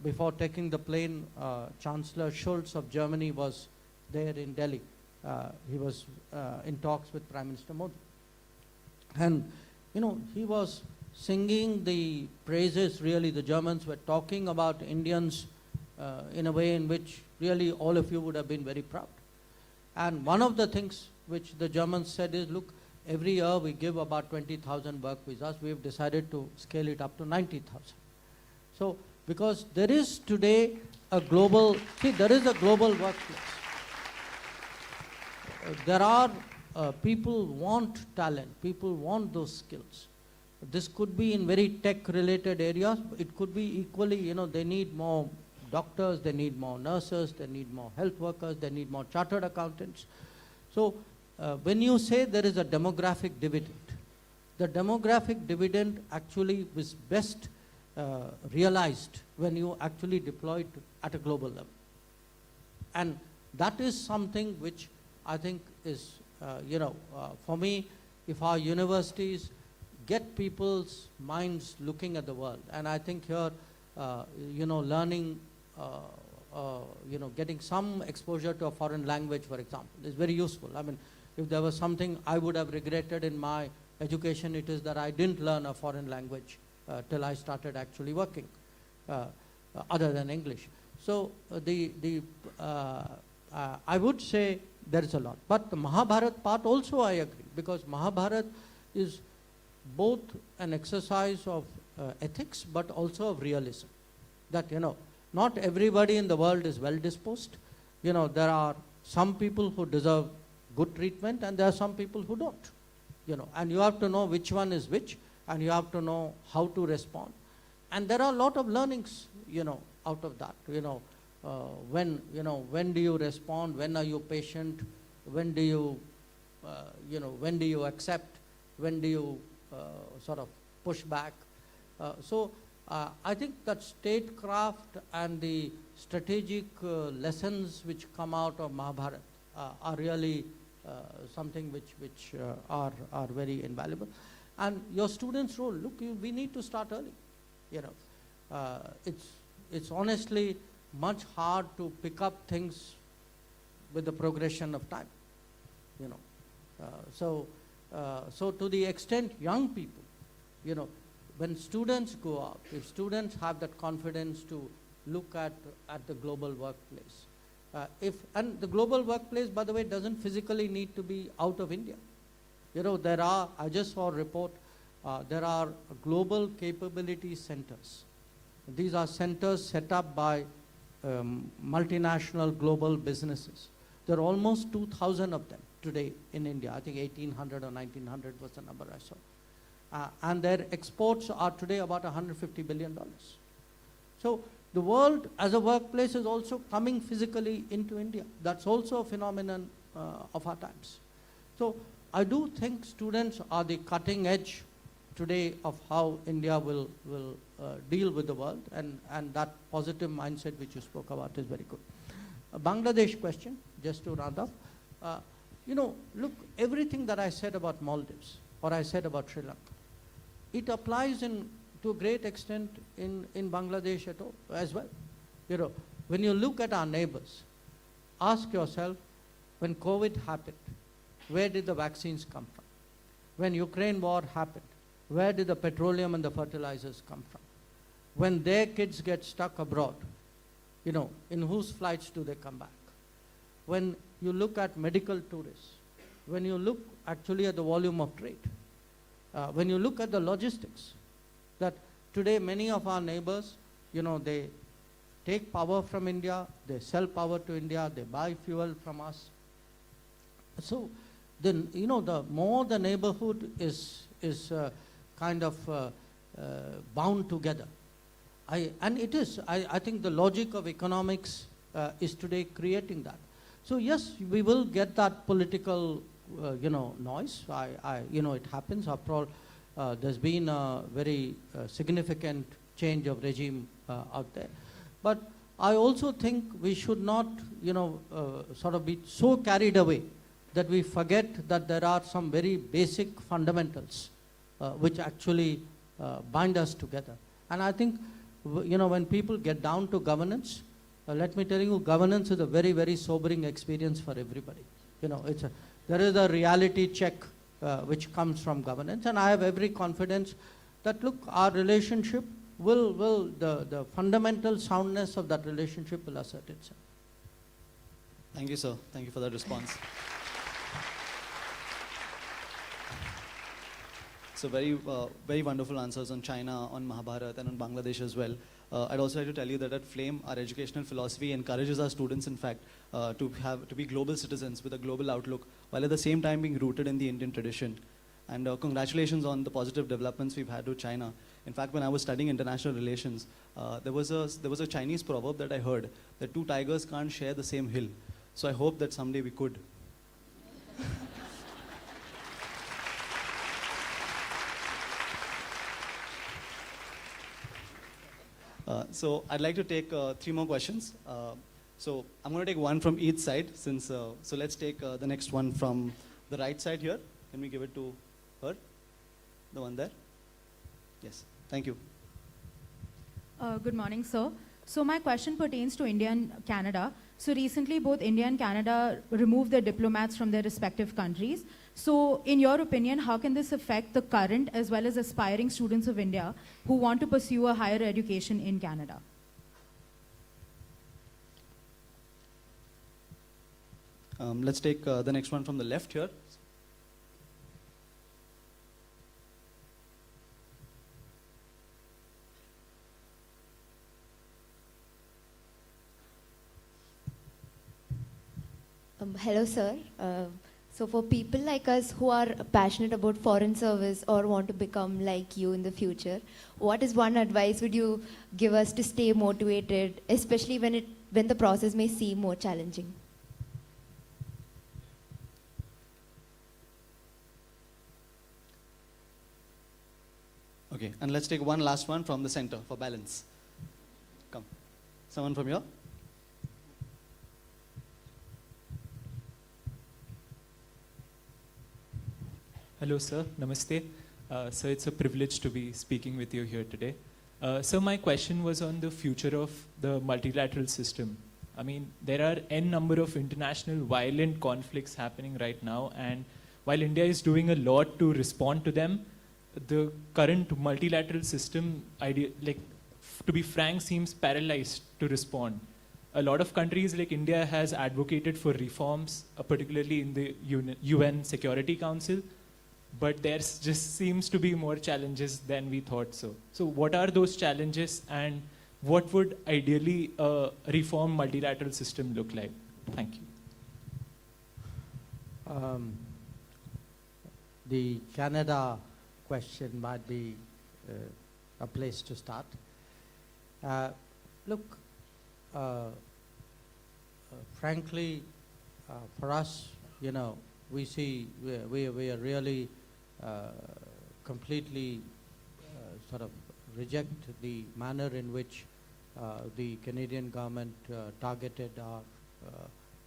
before taking the plane, Chancellor Scholz of Germany was there in Delhi. He was in talks with Prime Minister Modi. And, you know, he was singing the praises, really. The Germans were talking about Indians in a way in which really all of you would have been very proud. And one of the things which the Germans said is, look, every year we give about 20,000 work visas. We have decided to scale it up to 90,000. So, because there is today a global, there is a global workplace. There are, people want talent, people want those skills. This could be in very tech-related areas. It could be equally, you know, they need more doctors, they need more nurses, they need more health workers, they need more chartered accountants. So, when you say there is a demographic dividend, the demographic dividend actually is best realized when you actually deploy it at a global level. And that is something which I think is, you know, for me, if our universities get people's minds looking at the world, and I think here, you know, learning, you know, getting some exposure to a foreign language, for example, is very useful. I mean, if there was something I would have regretted in my education, it is that I didn't learn a foreign language till I started actually working, other than English. So I would say there is a lot. But the Mahabharat part also I agree, because Mahabharat is both an exercise of ethics but also of realism. That, you know, not everybody in the world is well disposed. You know, there are some people who deserve good treatment and there are some people who don't. You know, and you have to know which one is which, and you have to know how to respond. And there are a lot of learnings, you know, out of that. You know, when do you respond? When are you patient? When do you, you know, when do you accept? When do you sort of push back? So I think that statecraft and the strategic lessons which come out of Mahabharata are really something which are very invaluable. And your students' role, look, we need to start early. You know, it's honestly much hard to pick up things with the progression of time. You know, so to the extent young people, you know, when students go out, if students have that confidence to look at the global workplace, and the global workplace, by the way, doesn't physically need to be out of India. You know, there are, I just saw a report, there are global capability centers. These are centers set up by multinational global businesses. There are almost 2,000 of them today in India. I think 1,800 or 1,900 was the number I saw. And their exports are today about $150 billion. So the world as a workplace is also coming physically into India. That's also a phenomenon of our times. So I do think students are the cutting edge today of how India will deal with the world, and that positive mindset which you spoke about is very good. Bangladesh question, just to round up. You know, look, everything that I said about Maldives or I said about Sri Lanka, it applies to a great extent in Bangladesh as well. You know, when you look at our neighbors, ask yourself, when COVID happened, where did the vaccines come from? When Ukraine war happened, where did the petroleum and the fertilizers come from? When their kids get stuck abroad, you know, in whose flights do they come back? When you look at medical tourists, when you look actually at the volume of trade, when you look at the logistics, that today many of our neighbors, you know, they take power from India, they sell power to India, they buy fuel from us. So then, you know, the more the neighborhood is kind of bound together. And it is, I think the logic of economics is today creating that. So yes, we will get that political, you know, noise. You know, it happens. After all, there's been a very significant change of regime out there. But I also think we should not, sort of be so carried away that we forget that there are some very basic fundamentals which actually bind us together. And I think, when people get down to governance, let me tell you, governance is a very, very sobering experience for everybody. There is a reality check which comes from governance, and I have every confidence that, look, our relationship the fundamental soundness of that relationship will assert itself. Thank you, sir. Thank you for that response. So very wonderful answers on China, on Mahabharata, and on Bangladesh as well. I'd also like to tell you that at Flame, our educational philosophy encourages our students, in fact, to be global citizens with a global outlook, while at the same time being rooted in the Indian tradition. And congratulations on the positive developments we've had with China. In fact, when I was studying international relations, there was a Chinese proverb that I heard, that two tigers can't share the same hill. So I hope that someday we could. So I'd like to take 3 more questions. So I'm going to take one from each side. So let's take the next one from the right side here. Can we give it to her? The one there? Yes. Thank you. Good morning, sir. So my question pertains to India and Canada. So recently, both India and Canada removed their diplomats from their respective countries. So in your opinion, how can this affect the current as well as aspiring students of India who want to pursue a higher education in Canada? Let's take the next one from the left here. Hello, sir. So for people like us who are passionate about foreign service or want to become like you in the future, what is one advice would you give us to stay motivated, especially when the process may seem more challenging? Okay, and let's take one last one from the center for balance. Come. Someone from here? Hello, sir. Namaste. So it's a privilege to be speaking with you here today. So my question was on the future of the multilateral system. I mean, there are n number of international violent conflicts happening right now, and while India is doing a lot to respond to them, the current multilateral system, to be frank, seems paralyzed to respond. A lot of countries like India has advocated for reforms, particularly in the UN Security Council, but there just seems to be more challenges than we thought so. So what are those challenges, and what would ideally a reformed multilateral system look like? Thank you. The Canada question might be a place to start. Look, frankly, for us, we see we are really completely sort of reject the manner in which the Canadian government targeted our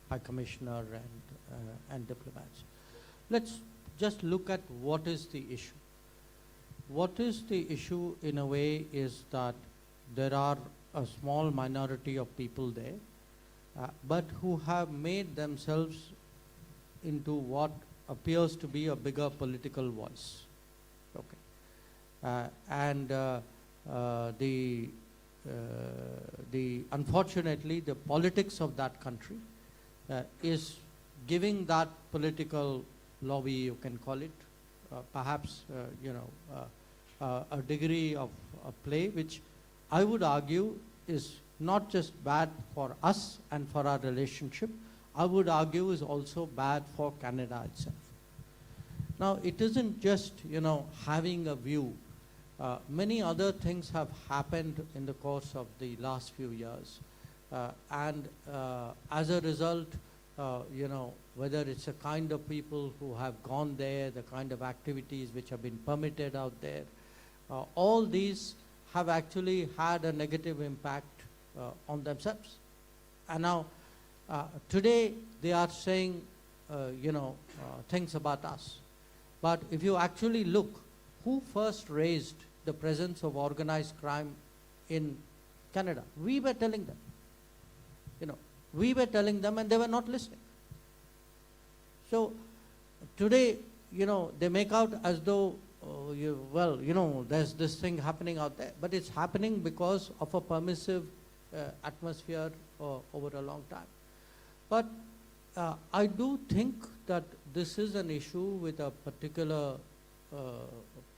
High Commissioner and diplomats. Let's just look at what is the issue. What is the issue in a way is that there are a small minority of people there, but who have made themselves into what appears to be a bigger political voice. Okay, and unfortunately, the politics of that country is giving that political lobby, you can call it, perhaps a degree of play, which I would argue is not just bad for us and for our relationship, I would argue is also bad for Canada itself. Now, it isn't just, having a view. Many other things have happened in the course of the last few years. And as a result, whether it's the kind of people who have gone there, the kind of activities which have been permitted out there, all these have actually had a negative impact on themselves. And now, today they are saying, things about us. But if you actually look, who first raised the presence of organized crime in Canada? We were telling them. We were telling them and they were not listening. So today, they make out as though, there's this thing happening out there. But it's happening because of a permissive atmosphere over a long time. But I do think that this is an issue with a particular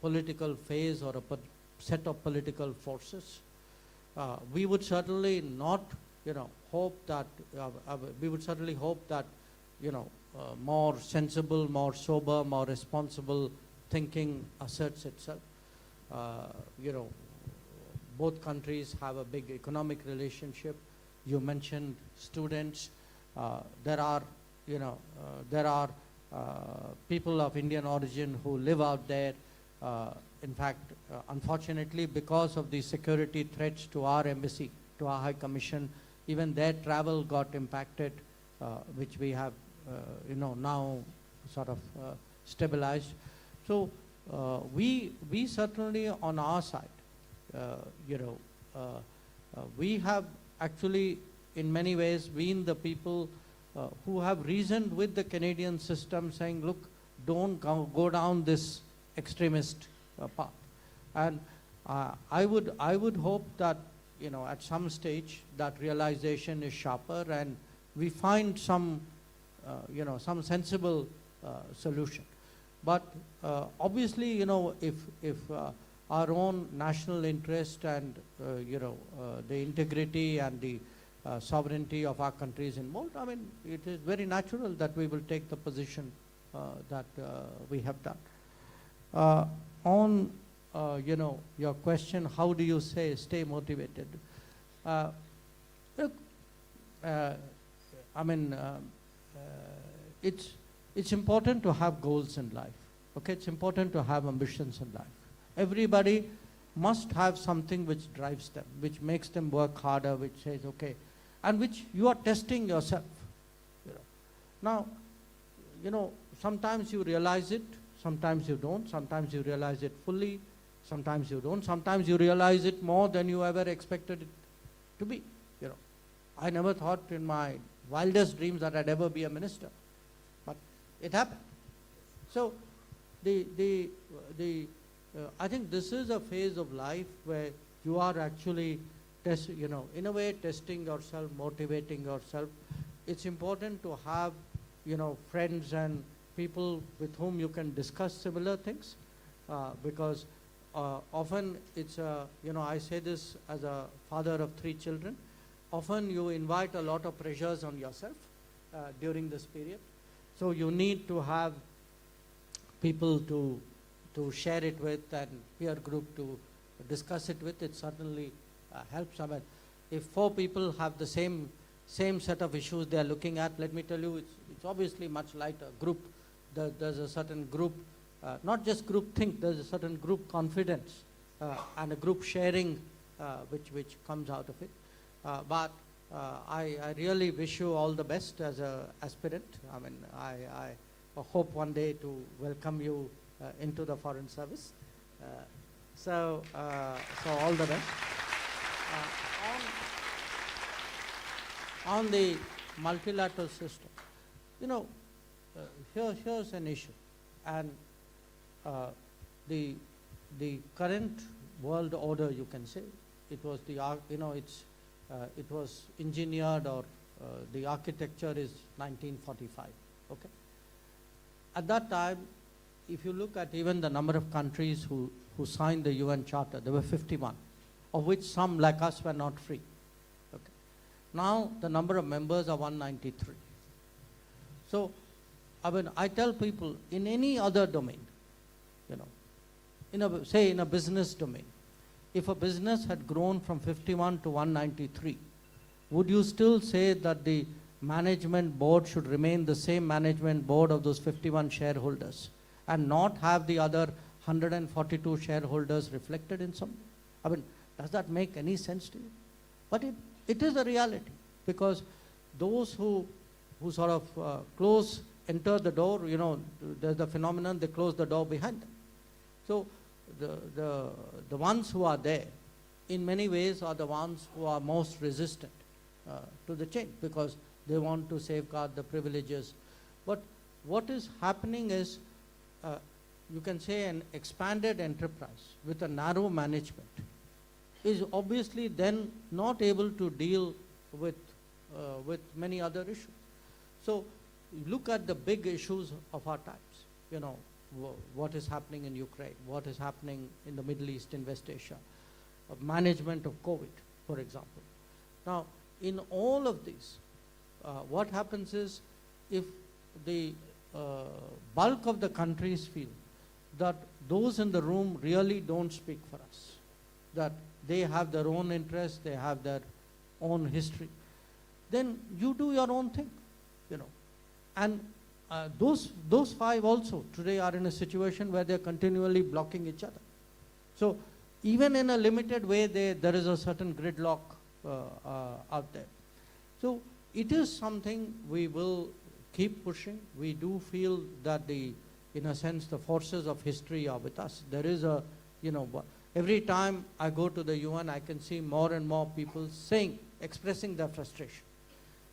political phase or a set of political forces. We would certainly not, hope that, more sensible, more sober, more responsible thinking asserts itself. Both countries have a big economic relationship. You mentioned students. There are people of Indian origin who live out there. In fact, unfortunately, because of the security threats to our embassy, to our High Commission, even their travel got impacted, which we have, now sort of stabilized. So we certainly on our side, we have actually in many ways been the people who have reasoned with the Canadian system saying, look, don't go down this extremist path. And I would hope that, at some stage that realization is sharper and we find some sensible solution. But obviously, if our own national interest and, the integrity and the sovereignty of our country is involved, I mean, it is very natural that we will take the position that we have done. On, your question, how do you stay motivated? Look, I mean, it's important to have goals in life. Okay, it's important to have ambitions in life. Everybody must have something which drives them, which makes them work harder, which says, okay, and which you are testing yourself. Now, sometimes you realize it, sometimes you don't, sometimes you realize it fully, sometimes you don't, sometimes you realize it more than you ever expected it to be. I never thought in my wildest dreams that I'd ever be a minister, but it happened. So I think this is a phase of life where you are actually in a way testing yourself, motivating yourself. It's important to have, friends and people with whom you can discuss similar things, because often it's I say this as a father of 3 children, often you invite a lot of pressures on yourself during this period. So you need to have people to share it with and peer group to discuss it with. It certainly helps. I mean, if 4 people have the same set of issues they are looking at, let me tell you, it's obviously much lighter. Group, there's a certain group, not just group think, there's a certain group confidence and a group sharing which comes out of it. But I really wish you all the best as an aspirant. I mean, I hope one day to welcome you into the Foreign Service. So all the best. On the multilateral system, here's an issue, and the current world order, you can say, it was it was engineered, or the architecture is 1945. Okay. At that time, if you look at even the number of countries who signed the UN Charter, there were 51, of which some like us were not free. Okay. Now the number of members are 193. So, I mean, I tell people in any other domain, say in a business domain, if a business had grown from 51 to 193, would you still say that the management board should remain the same management board of those 51 shareholders and not have the other 142 shareholders reflected in some? I mean, does that make any sense to you? But it is a reality, because those who sort of enter the door, you know, there's the phenomenon, they close the door behind them. So the ones who are there, in many ways, are the ones who are most resistant to the change, because they want to safeguard the privileges. But what is happening is, you can say, an expanded enterprise with a narrow management is obviously then not able to deal with many other issues. So look at the big issues of our times, you know, what is happening in Ukraine, what is happening in the Middle East, in West Asia, management of COVID, for example. Now, in all of these, what happens is, if the bulk of the countries feel that those in the room really don't speak for us, that they have their own interests, they have their own history, then you do your own thing, you know. And those five also today are in a situation where they're continually blocking each other. So even in a limited way, there is a certain gridlock out there. So it is something we will keep pushing. We do feel that in a sense, the forces of history are with us. There is a, you know, every time I go to the UN, I can see more and more people expressing their frustration.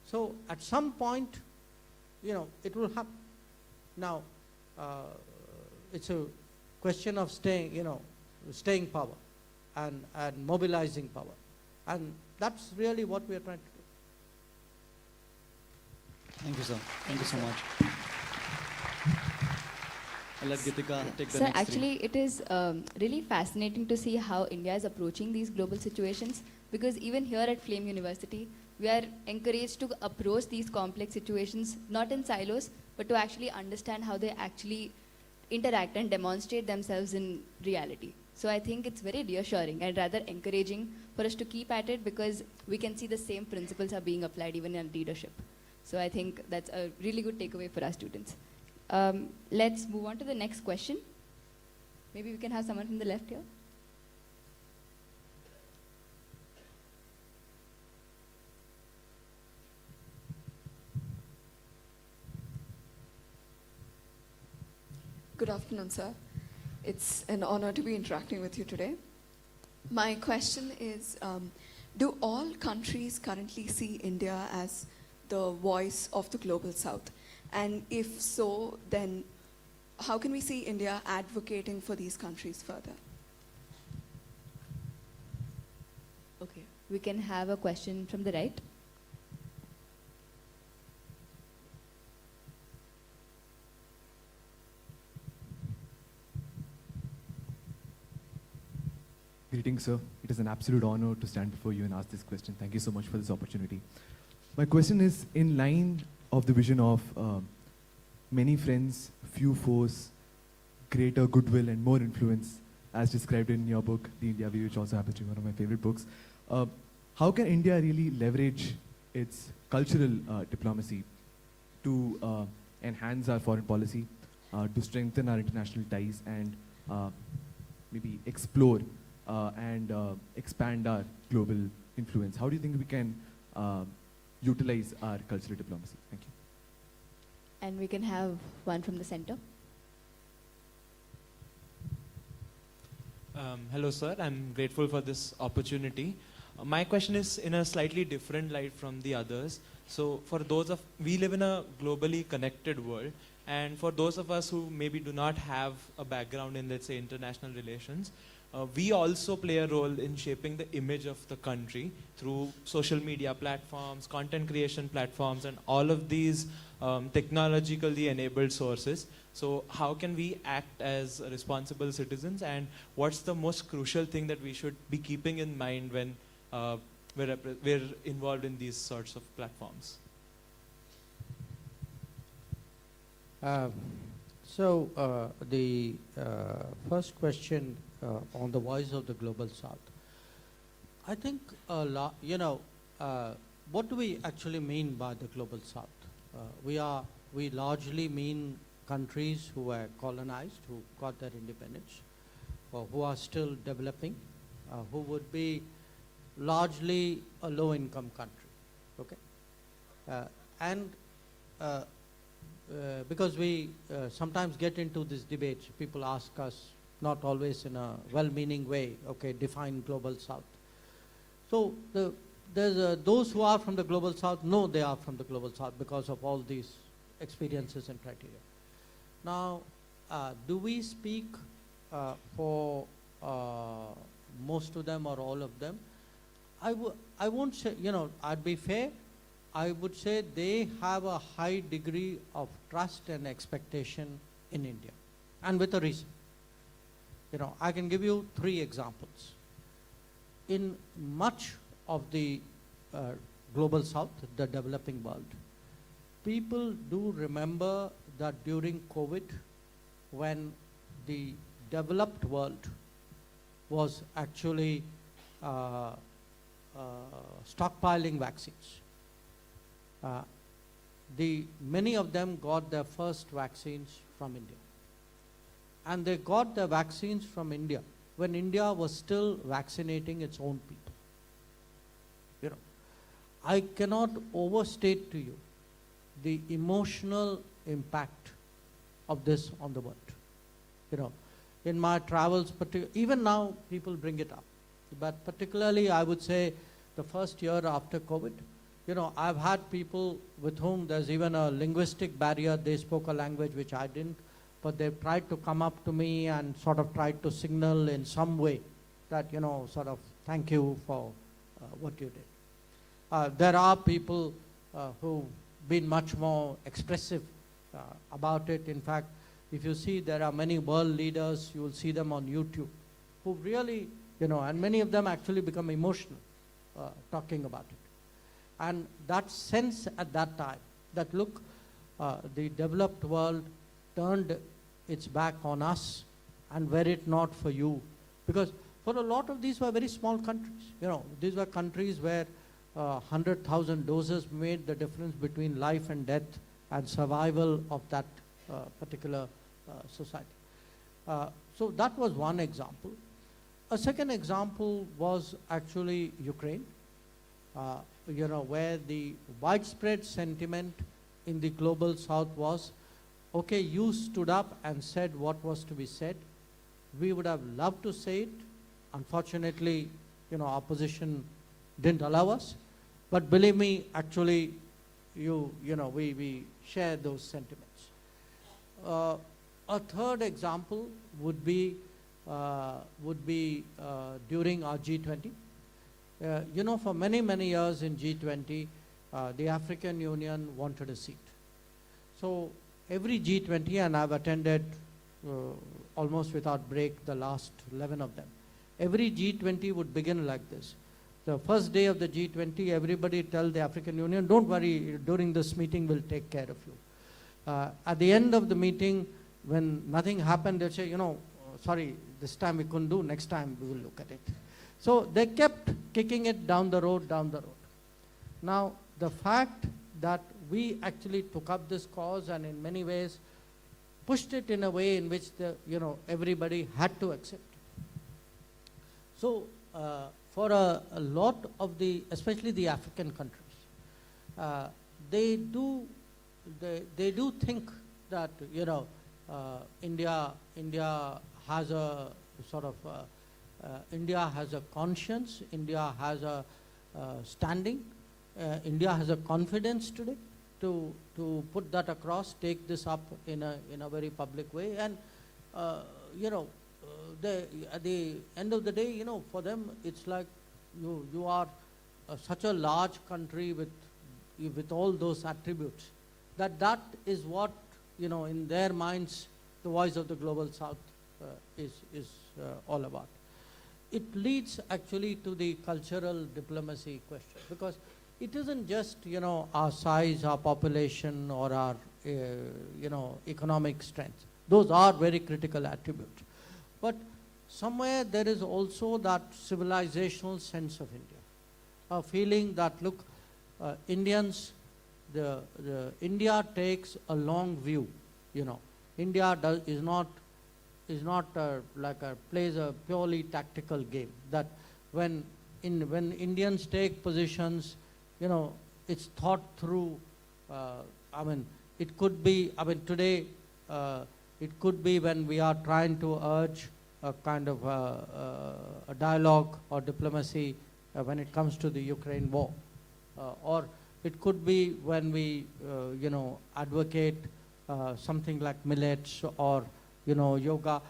So at some point, you know, it will happen. Now, it's a question of staying power and mobilizing power. And that's really what we are trying to do. Thank you, sir. Thank you so much. I'll let Gitika take the Sir, next actually, it is really fascinating to see how India is approaching these global situations, because even here at Flame University, we are encouraged to approach these complex situations not in silos, but to actually understand how they actually interact and demonstrate themselves in reality. So I think it's very reassuring and rather encouraging for us to keep at it, because we can see the same principles are being applied even in leadership. So I think that's a really good takeaway for our students. Let's move on to the next question. Maybe we can have someone from the left here. Good afternoon, sir. It's an honor to be interacting with you today. My question is, do all countries currently see India as the voice of the global south? And if so, then how can we see India advocating for these countries further? Okay, we can have a question from the right. Greetings, sir. It is an absolute honor to stand before you and ask this question. Thank you so much for this opportunity. My question is in line of the vision of many friends, few foes, greater goodwill and more influence, as described in your book, The India Way, which also happens to be one of my favorite books. How can India really leverage its cultural diplomacy to enhance our foreign policy, to strengthen our international ties, and maybe explore and expand our global influence? How do you think we can utilize our cultural diplomacy? Thank you. And we can have one from the center. Hello, sir. I'm grateful for this opportunity. My question is in a slightly different light from the others. So for we live in a globally connected world, and for those of us who maybe do not have a background in, let's say, international relations, we also play a role in shaping the image of the country through social media platforms, content creation platforms, and all of these technologically enabled sources. So how can we act as responsible citizens, and what's the most crucial thing that we should be keeping in mind when we're involved in these sorts of platforms? So the first question on the voice of the global south. I think, what do we actually mean by the global south? We largely mean countries who were colonized, who got their independence, or who are still developing, who would be largely a low-income country, okay? And because we sometimes get into this debate, people ask us, not always in a well-meaning way, okay, define global south. So there's those who are from the global south know they are from the global south because of all these experiences and criteria. Now, do we speak for most of them or all of them? I won't say, you know, I'd be fair. I would say they have a high degree of trust and expectation in India, and with a reason. You know, I can give you 3 examples. In much of the global south, the developing world, people do remember that during COVID, when the developed world was actually stockpiling vaccines. Many of them got their first vaccines from India. And they got their vaccines from India when India was still vaccinating its own people. You know, I cannot overstate to you the emotional impact of this on the world. You know, in my travels, even now people bring it up, but particularly I would say the first year after COVID, you know, I've had people with whom there's even a linguistic barrier. They spoke a language which I didn't, but they've tried to come up to me and sort of tried to signal in some way that, you know, sort of thank you for what you did. There are people who've been much more expressive about it. In fact, if you see, there are many world leaders, you will see them on YouTube, who really, you know, and many of them actually become emotional talking about it. And that sense at that time, that look, the developed world turned its back on us, and were it not for you. Because for a lot of these were very small countries. You know, these were countries where 100,000 doses made the difference between life and death and survival of that particular society. So that was one example. A second example was actually Ukraine, you know, where the widespread sentiment in the global south was, okay, you stood up and said what was to be said. We would have loved to say it. Unfortunately, you know, opposition didn't allow us. But believe me, actually, you know, we share those sentiments. A third example would be during our G20. You know, for many, many years in G20, the African Union wanted a seat. So every G20, and I've attended almost without break the last 11 of them, every G20 would begin like this. The first day of the G20, everybody tell the African Union, don't worry, during this meeting we'll take care of you. At the end of the meeting, when nothing happened, they'll say, you know, sorry, this time we couldn't do, next time we will look at it. So they kept kicking it down the road, down the road. Now, the fact that we actually took up this cause and in many ways pushed it in a way in which the, you know, everybody had to accept. So for a lot of the, especially the African countries, they do think that, you know, India has a sort of India has a conscience, India has a standing, India has a confidence today to put that across, take this up in a very public way, and you know, at the end of the day, you know, for them it's like you are such a large country with all those attributes, that is what, you know, in their minds the voice of the global south is all about. It leads actually to the cultural diplomacy question, because it isn't just, you know, our size, our population, or our you know, economic strength. Those are very critical attributes. But somewhere there is also that civilizational sense of India, a feeling that, look, Indians, India takes a long view. You know, India is not like plays a purely tactical game. That when when Indians take positions, it's thought through. It could be, today, it could be when we are trying to urge a kind of a dialogue or diplomacy when it comes to the Ukraine war. Or it could be when we, advocate something like millets or, yoga.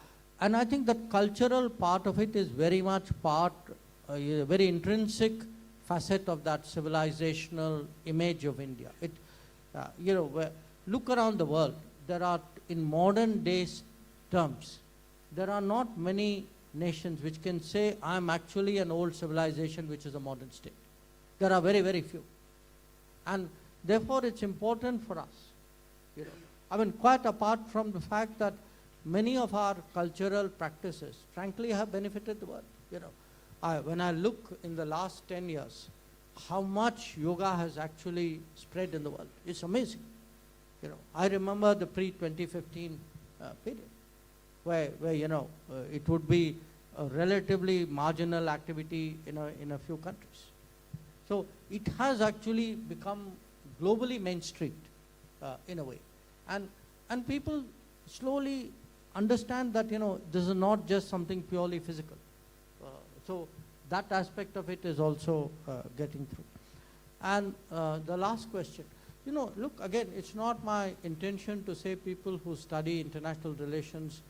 And I think the cultural part of it is very much a very intrinsic facet of that civilizational image of India. Look around the world. There are, in modern days terms, there are not many nations which can say, I'm actually an old civilization which is a modern state. There are very, very few. And therefore it's important for us. Quite apart from the fact that many of our cultural practices, frankly, have benefited the world. When I look in the last 10 years, how much yoga has actually spread in the world, it's amazing. I remember the pre-2015 period, where it would be a relatively marginal activity in a few countries. So it has actually become globally mainstreamed in a way. And people slowly understand that, this is not just something purely physical. So that aspect of it is also getting through. And the last question, look, again, it's not my intention to say people who study international relations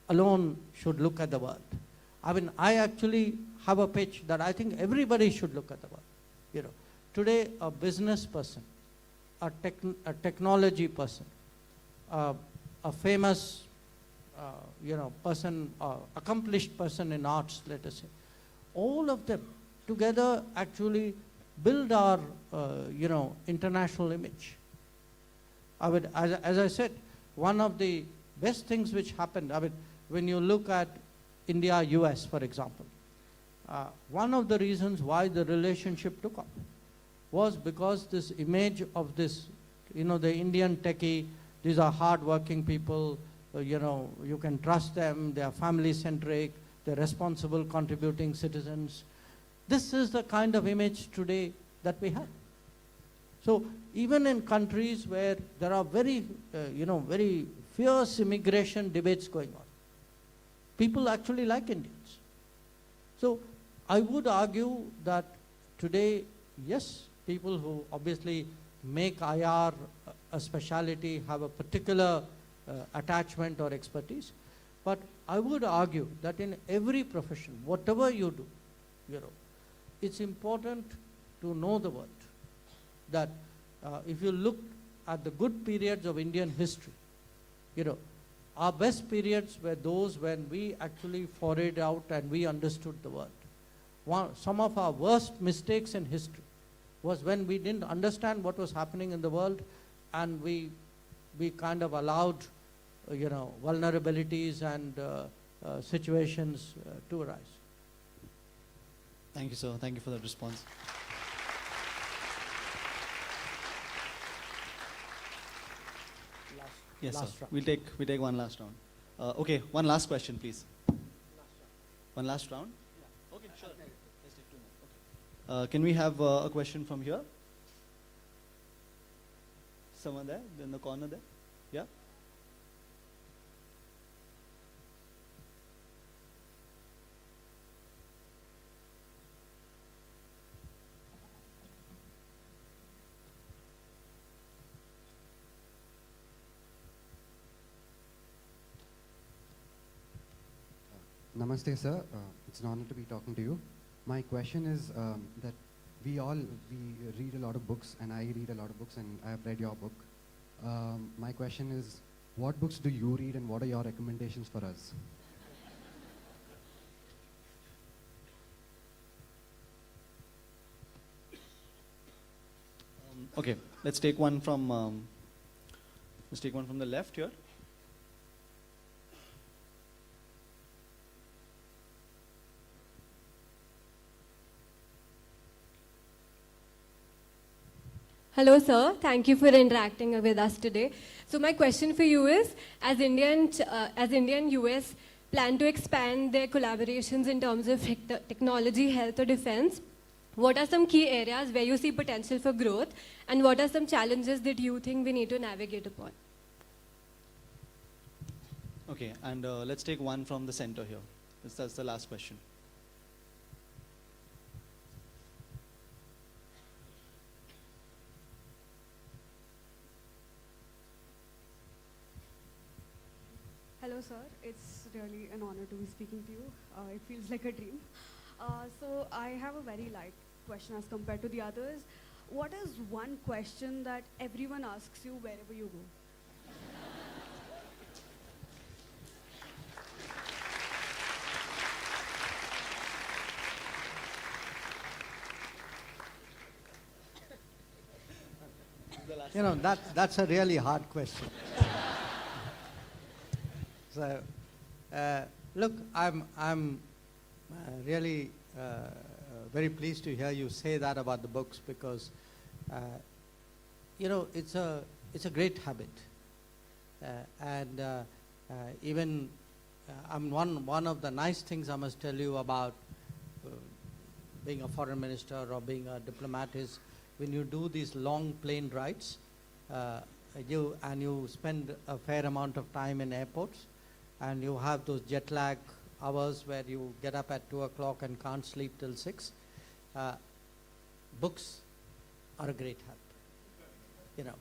alone should look at the world. I actually have a pitch that I think everybody should look at the world. Today, a business person, a technology person, a famous person, accomplished person in arts, let us say, all of them together actually build our, international image. As I said, one of the best things which happened, when you look at India-US, for example, one of the reasons why the relationship took up was because this image of this, the Indian techie, these are hard-working people, you can trust them, they are family-centric, they're responsible, contributing citizens. This is the kind of image today that we have. So even in countries where there are very, very fierce immigration debates going on, people actually like Indians. So I would argue that today, yes, people who obviously make IR a speciality have a particular attachment or expertise. But I would argue that in every profession, whatever you do, it's important to know the world. That if you look at the good periods of Indian history, our best periods were those when we actually forayed out and we understood the world. Some of our worst mistakes in history was when we didn't understand what was happening in the world and we kind of allowed vulnerabilities and situations to arise. Thank you, sir. Thank you for that response. Yes, sir. We'll take one last round. Okay, one last question, please. One last round? Yeah. Okay, sure. Let's take 2 more. Okay. Can we have a question from here? Someone there, in the corner there? Yeah? Namaste, sir. It's an honor to be talking to you. My question is that we read a lot of books, and I read a lot of books, and I have read your book. My question is, what books do you read, and what are your recommendations for us? Okay, let's take one from the left here. Hello, sir. Thank you for interacting with us today. So my question for you is, as India and US plan to expand their collaborations in terms of technology, health, or defense, what are some key areas where you see potential for growth, and what are some challenges that you think we need to navigate upon? Okay, and let's take one from the center here. That's the last question. Hello, sir. It's really an honor to be speaking to you. It feels like a dream. So I have a very light question as compared to the others. What is one question that everyone asks you wherever you go? You know, that's a really hard question. So, look, I'm really very pleased to hear you say that about the books, because, you know, it's a great habit, and even one of the nice things I must tell you about being a foreign minister or being a diplomat is when you do these long plane rides, you spend a fair amount of time in airports, and you have those jet lag hours where you get up at 2 o'clock and can't sleep till 6. Books are a great help. You know,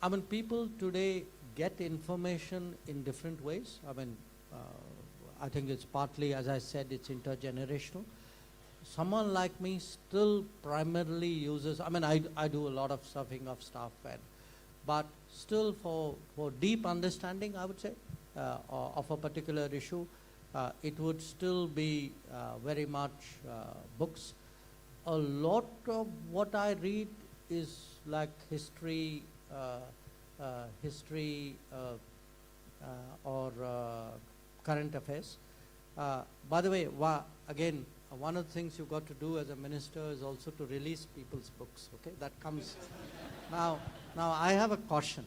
I mean, people today get information in different ways. I mean, I think it's partly, as I said, it's intergenerational. Someone like me still primarily uses, I mean, I do a lot of surfing of stuff, but still for deep understanding, I would say, of a particular issue, it would still be very much books. A lot of what I read is like history, or current affairs. By the way, again, one of the things you've got to do as a minister is also to release people's books, okay? That comes. Now I have a caution.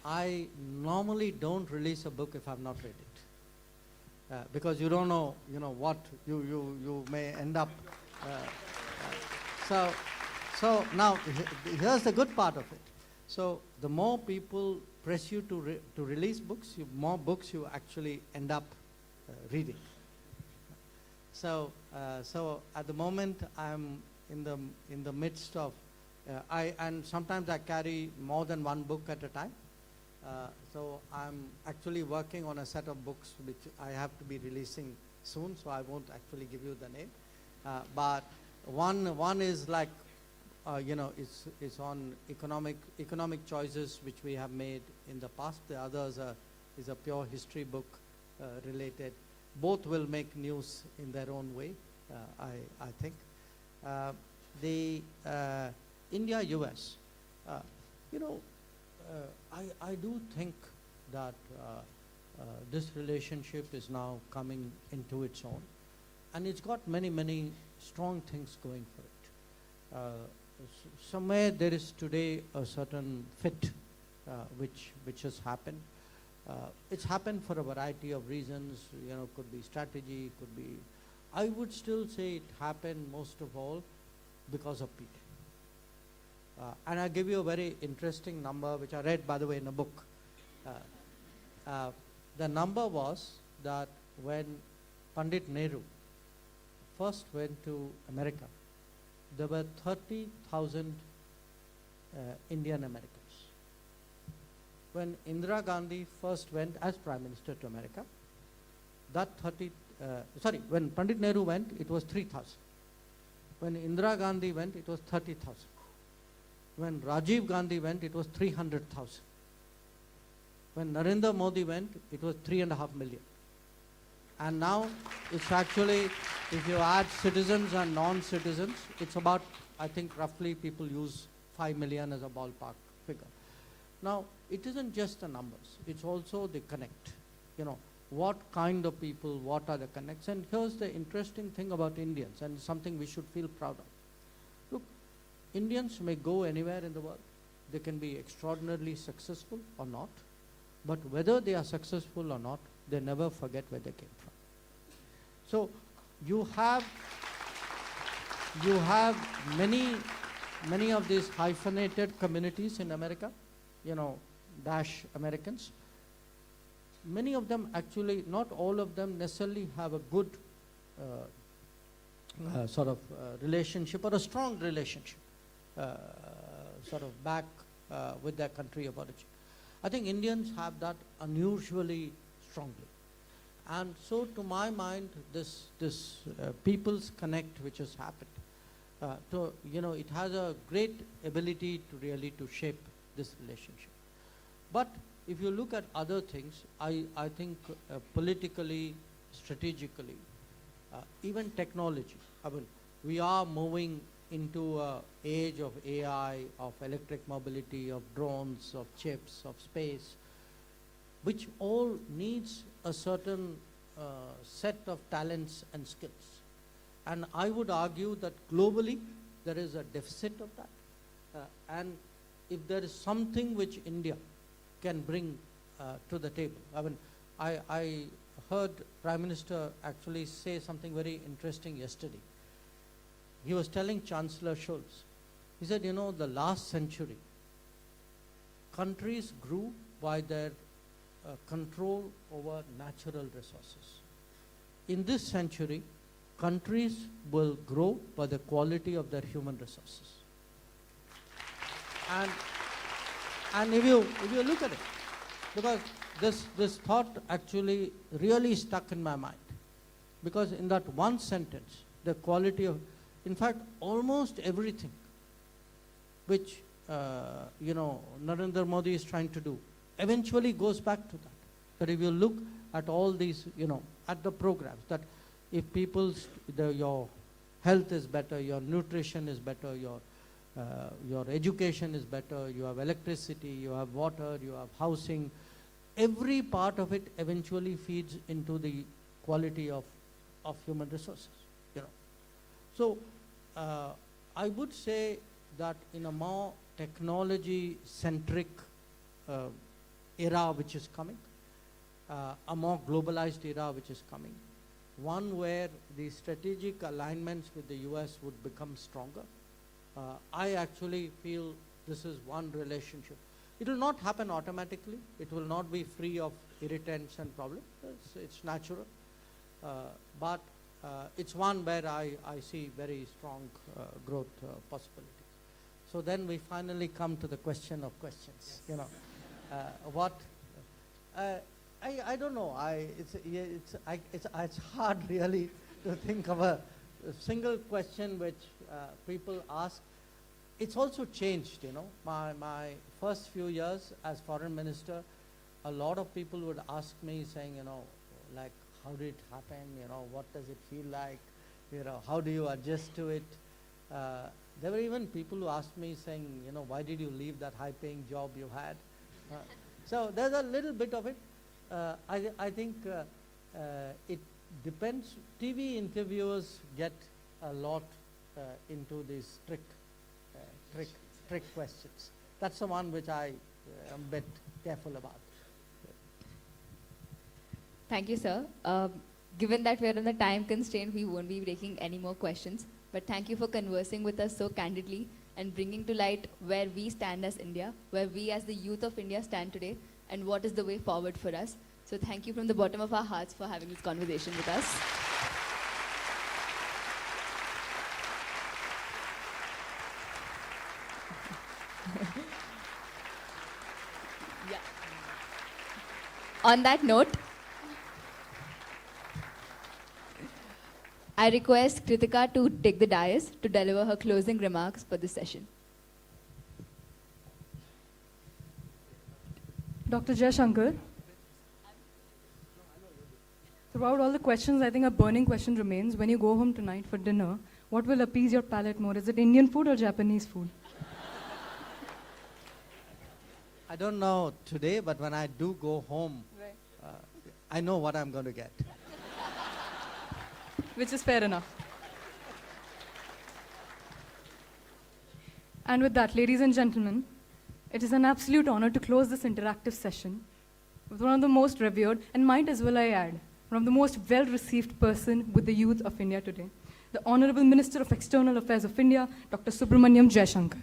I normally don't release a book if I've not read it. Because you don't know, you know, what you may end up. So now, here's the good part of it. So the more people press you to release books, more books you actually end up reading. So at the moment I'm in the midst of, and sometimes I carry more than one book at a time. So I'm actually working on a set of books which I have to be releasing soon, so I won't actually give you the name. But one is like, you know, it's on economic choices which we have made in the past. The other is a pure history book related. Both will make news in their own way, I think. The India-US, you know, I do think that this relationship is now coming into its own, and it's got many strong things going for it. Somewhere there is today a certain fit which has happened. It's happened for a variety of reasons, you know, could be strategy, could be, I would still say it happened most of all because of people. And I'll give you a very interesting number, which I read, by the way, in a book. The number was that when Pandit Nehru first went to America, there were 30,000 Indian Americans. When Indira Gandhi first went as Prime Minister to America, when Pandit Nehru went, it was 3,000. When Indira Gandhi went, it was 30,000. When Rajiv Gandhi went, it was 300,000. When Narendra Modi went, it was 3.5 million. And now it's actually, if you add citizens and non-citizens, it's about, I think roughly people use 5 million as a ballpark figure. Now, it isn't just the numbers, it's also the connect. You know, what kind of people, what are the connects? And here's the interesting thing about Indians, and something we should feel proud of. Look, Indians may go anywhere in the world. They can be extraordinarily successful or not. But whether they are successful or not, they never forget where they came from. So you have many of these hyphenated communities in America, Dash Americans. Many of them actually, not all of them necessarily have a good relationship or a strong relationship back with their country of origin. I think Indians have that unusually strongly. And so to my mind, this People's Connect which has happened, it has a great ability to shape this relationship. But if you look at other things, I think politically, strategically, even technology, we are moving into an age of AI, of electric mobility, of drones, of chips, of space, which all needs a certain set of talents and skills. And I would argue that globally there is a deficit of that. And if there is something which India can bring to the table. I heard Prime Minister actually say something very interesting yesterday. He was telling Chancellor Scholz, he said, the last century, countries grew by their control over natural resources. In this century, countries will grow by the quality of their human resources. And if you look at it, because this thought actually really stuck in my mind, because in that one sentence, the quality of, in fact, almost everything which Narendra Modi is trying to do eventually goes back to that. That if you look at all these, at the programs, that if your health is better, your nutrition is better, your education is better, you have electricity, you have water, you have housing, every part of it eventually feeds into the quality of human resources. So I would say that in a more technology-centric era which is coming, a more globalized era which is coming, one where the strategic alignments with the US would become stronger. I actually feel this is one relationship. It will not happen automatically. It will not be free of irritants and problems. It's natural. But it's one where I see very strong growth possibilities. So then we finally come to the question of questions. I don't know. It's hard really to think of a single question which people ask. It's also changed, My first few years as foreign minister, a lot of people would ask me saying, like, how did it happen? What does it feel like? How do you adjust to it? There were even people who asked me saying, why did you leave that high-paying job you had? So there's a little bit of it. I think it depends. TV interviewers get a lot into these trick questions. That's the one which I am a bit careful about. Thank you, sir. Given that we're on the time constraint, we won't be taking any more questions. But thank you for conversing with us so candidly and bringing to light where we stand as India, where we as the youth of India stand today, and what is the way forward for us. So thank you from the bottom of our hearts for having this conversation with us. Yeah. On that note, I request Kritika to take the dais to deliver her closing remarks for this session. Dr. Jaishankar, throughout all the questions, I think a burning question remains. When you go home tonight for dinner, what will appease your palate more? Is it Indian food or Japanese food? I don't know today, but when I do go home, I know what I'm going to get. Which is fair enough. And with that, ladies and gentlemen, it is an absolute honor to close this interactive session with one of the most revered, and might as well I add, one of the most well-received person with the youth of India today, the Honorable Minister of External Affairs of India, Dr. Subrahmanyam Jaishankar.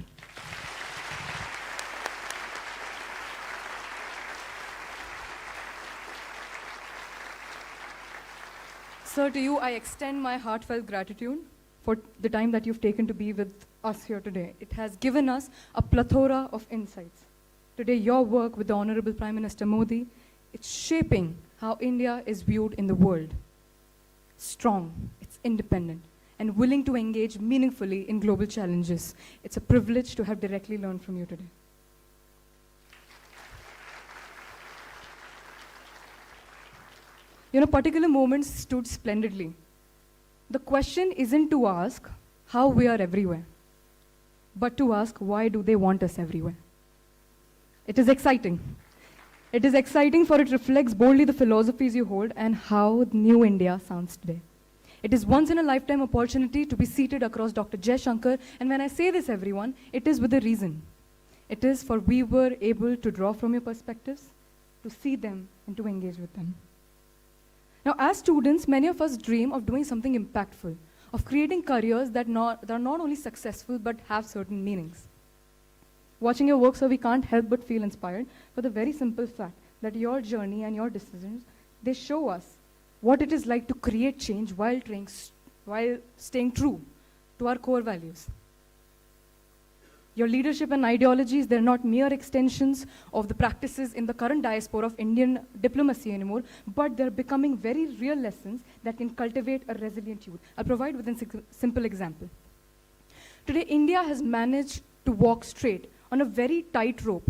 Sir, to you I extend my heartfelt gratitude for the time that you've taken to be with us here today. It has given us a plethora of insights. Today, your work with the Honorable Prime Minister Modi, it's shaping how India is viewed in the world. Strong, it's independent, and willing to engage meaningfully in global challenges. It's a privilege to have directly learned from you today. Particular moments stood splendidly. The question isn't to ask how we are everywhere, but to ask why do they want us everywhere. It is exciting. It is exciting for it reflects boldly the philosophies you hold and how new India sounds today. It is once in a lifetime opportunity to be seated across Dr. Jaishankar, and when I say this, everyone, it is with a reason. It is for we were able to draw from your perspectives, to see them, and to engage with them. Now, as students, many of us dream of doing something impactful, of creating careers that are not only successful but have certain meanings. Watching your work, sir, we can't help but feel inspired for the very simple fact that your journey and your decisions, they show us what it is like to create change while staying true to our core values. Your leadership and ideologies, they're not mere extensions of the practices in the current diaspora of Indian diplomacy anymore, but they're becoming very real lessons that can cultivate a resilient youth. I'll provide with a simple example. Today, India has managed to walk straight on a very tight rope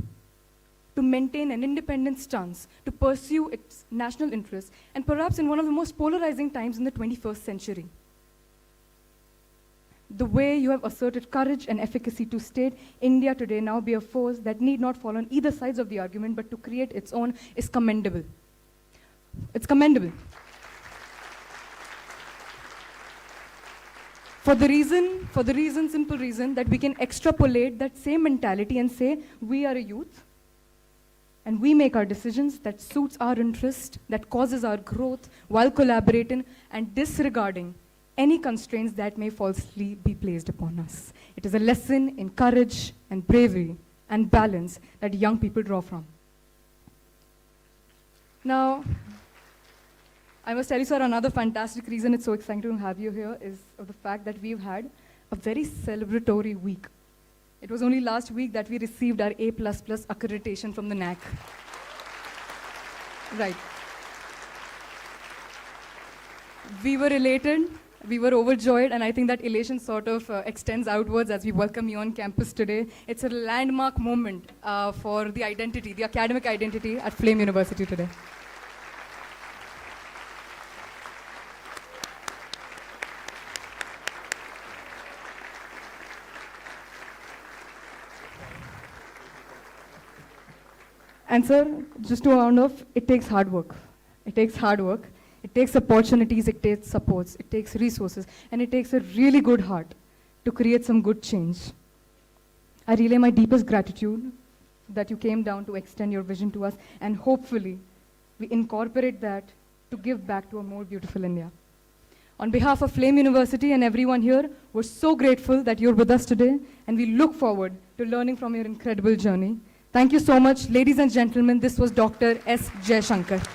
to maintain an independent stance, to pursue its national interests, and perhaps in one of the most polarizing times in the 21st century. The way you have asserted courage and efficacy to state India today now be a force that need not fall on either sides of the argument, but to create its own is commendable. It's commendable. For the simple reason that we can extrapolate that same mentality and say, we are a youth, and we make our decisions that suits our interest, that causes our growth, while collaborating and disregarding any constraints that may falsely be placed upon us. It is a lesson in courage and bravery and balance that young people draw from. Now, I must tell you, sir, another fantastic reason it's so exciting to have you here is of the fact that we've had a very celebratory week. It was only last week that we received our A++ accreditation from the NAC. Right. We were elated, we were overjoyed, and I think that elation sort of extends outwards as we welcome you on campus today. It's a landmark moment for the identity, the academic identity at Flame University today. And sir, just to round off, it takes hard work. It takes hard work. It takes opportunities, it takes supports, it takes resources, and it takes a really good heart to create some good change. I relay my deepest gratitude that you came down to extend your vision to us, and hopefully we incorporate that to give back to a more beautiful India. On behalf of Flame University and everyone here, we're so grateful that you're with us today, and we look forward to learning from your incredible journey. Thank you so much. Ladies and gentlemen, this was Dr. S. Jaishankar.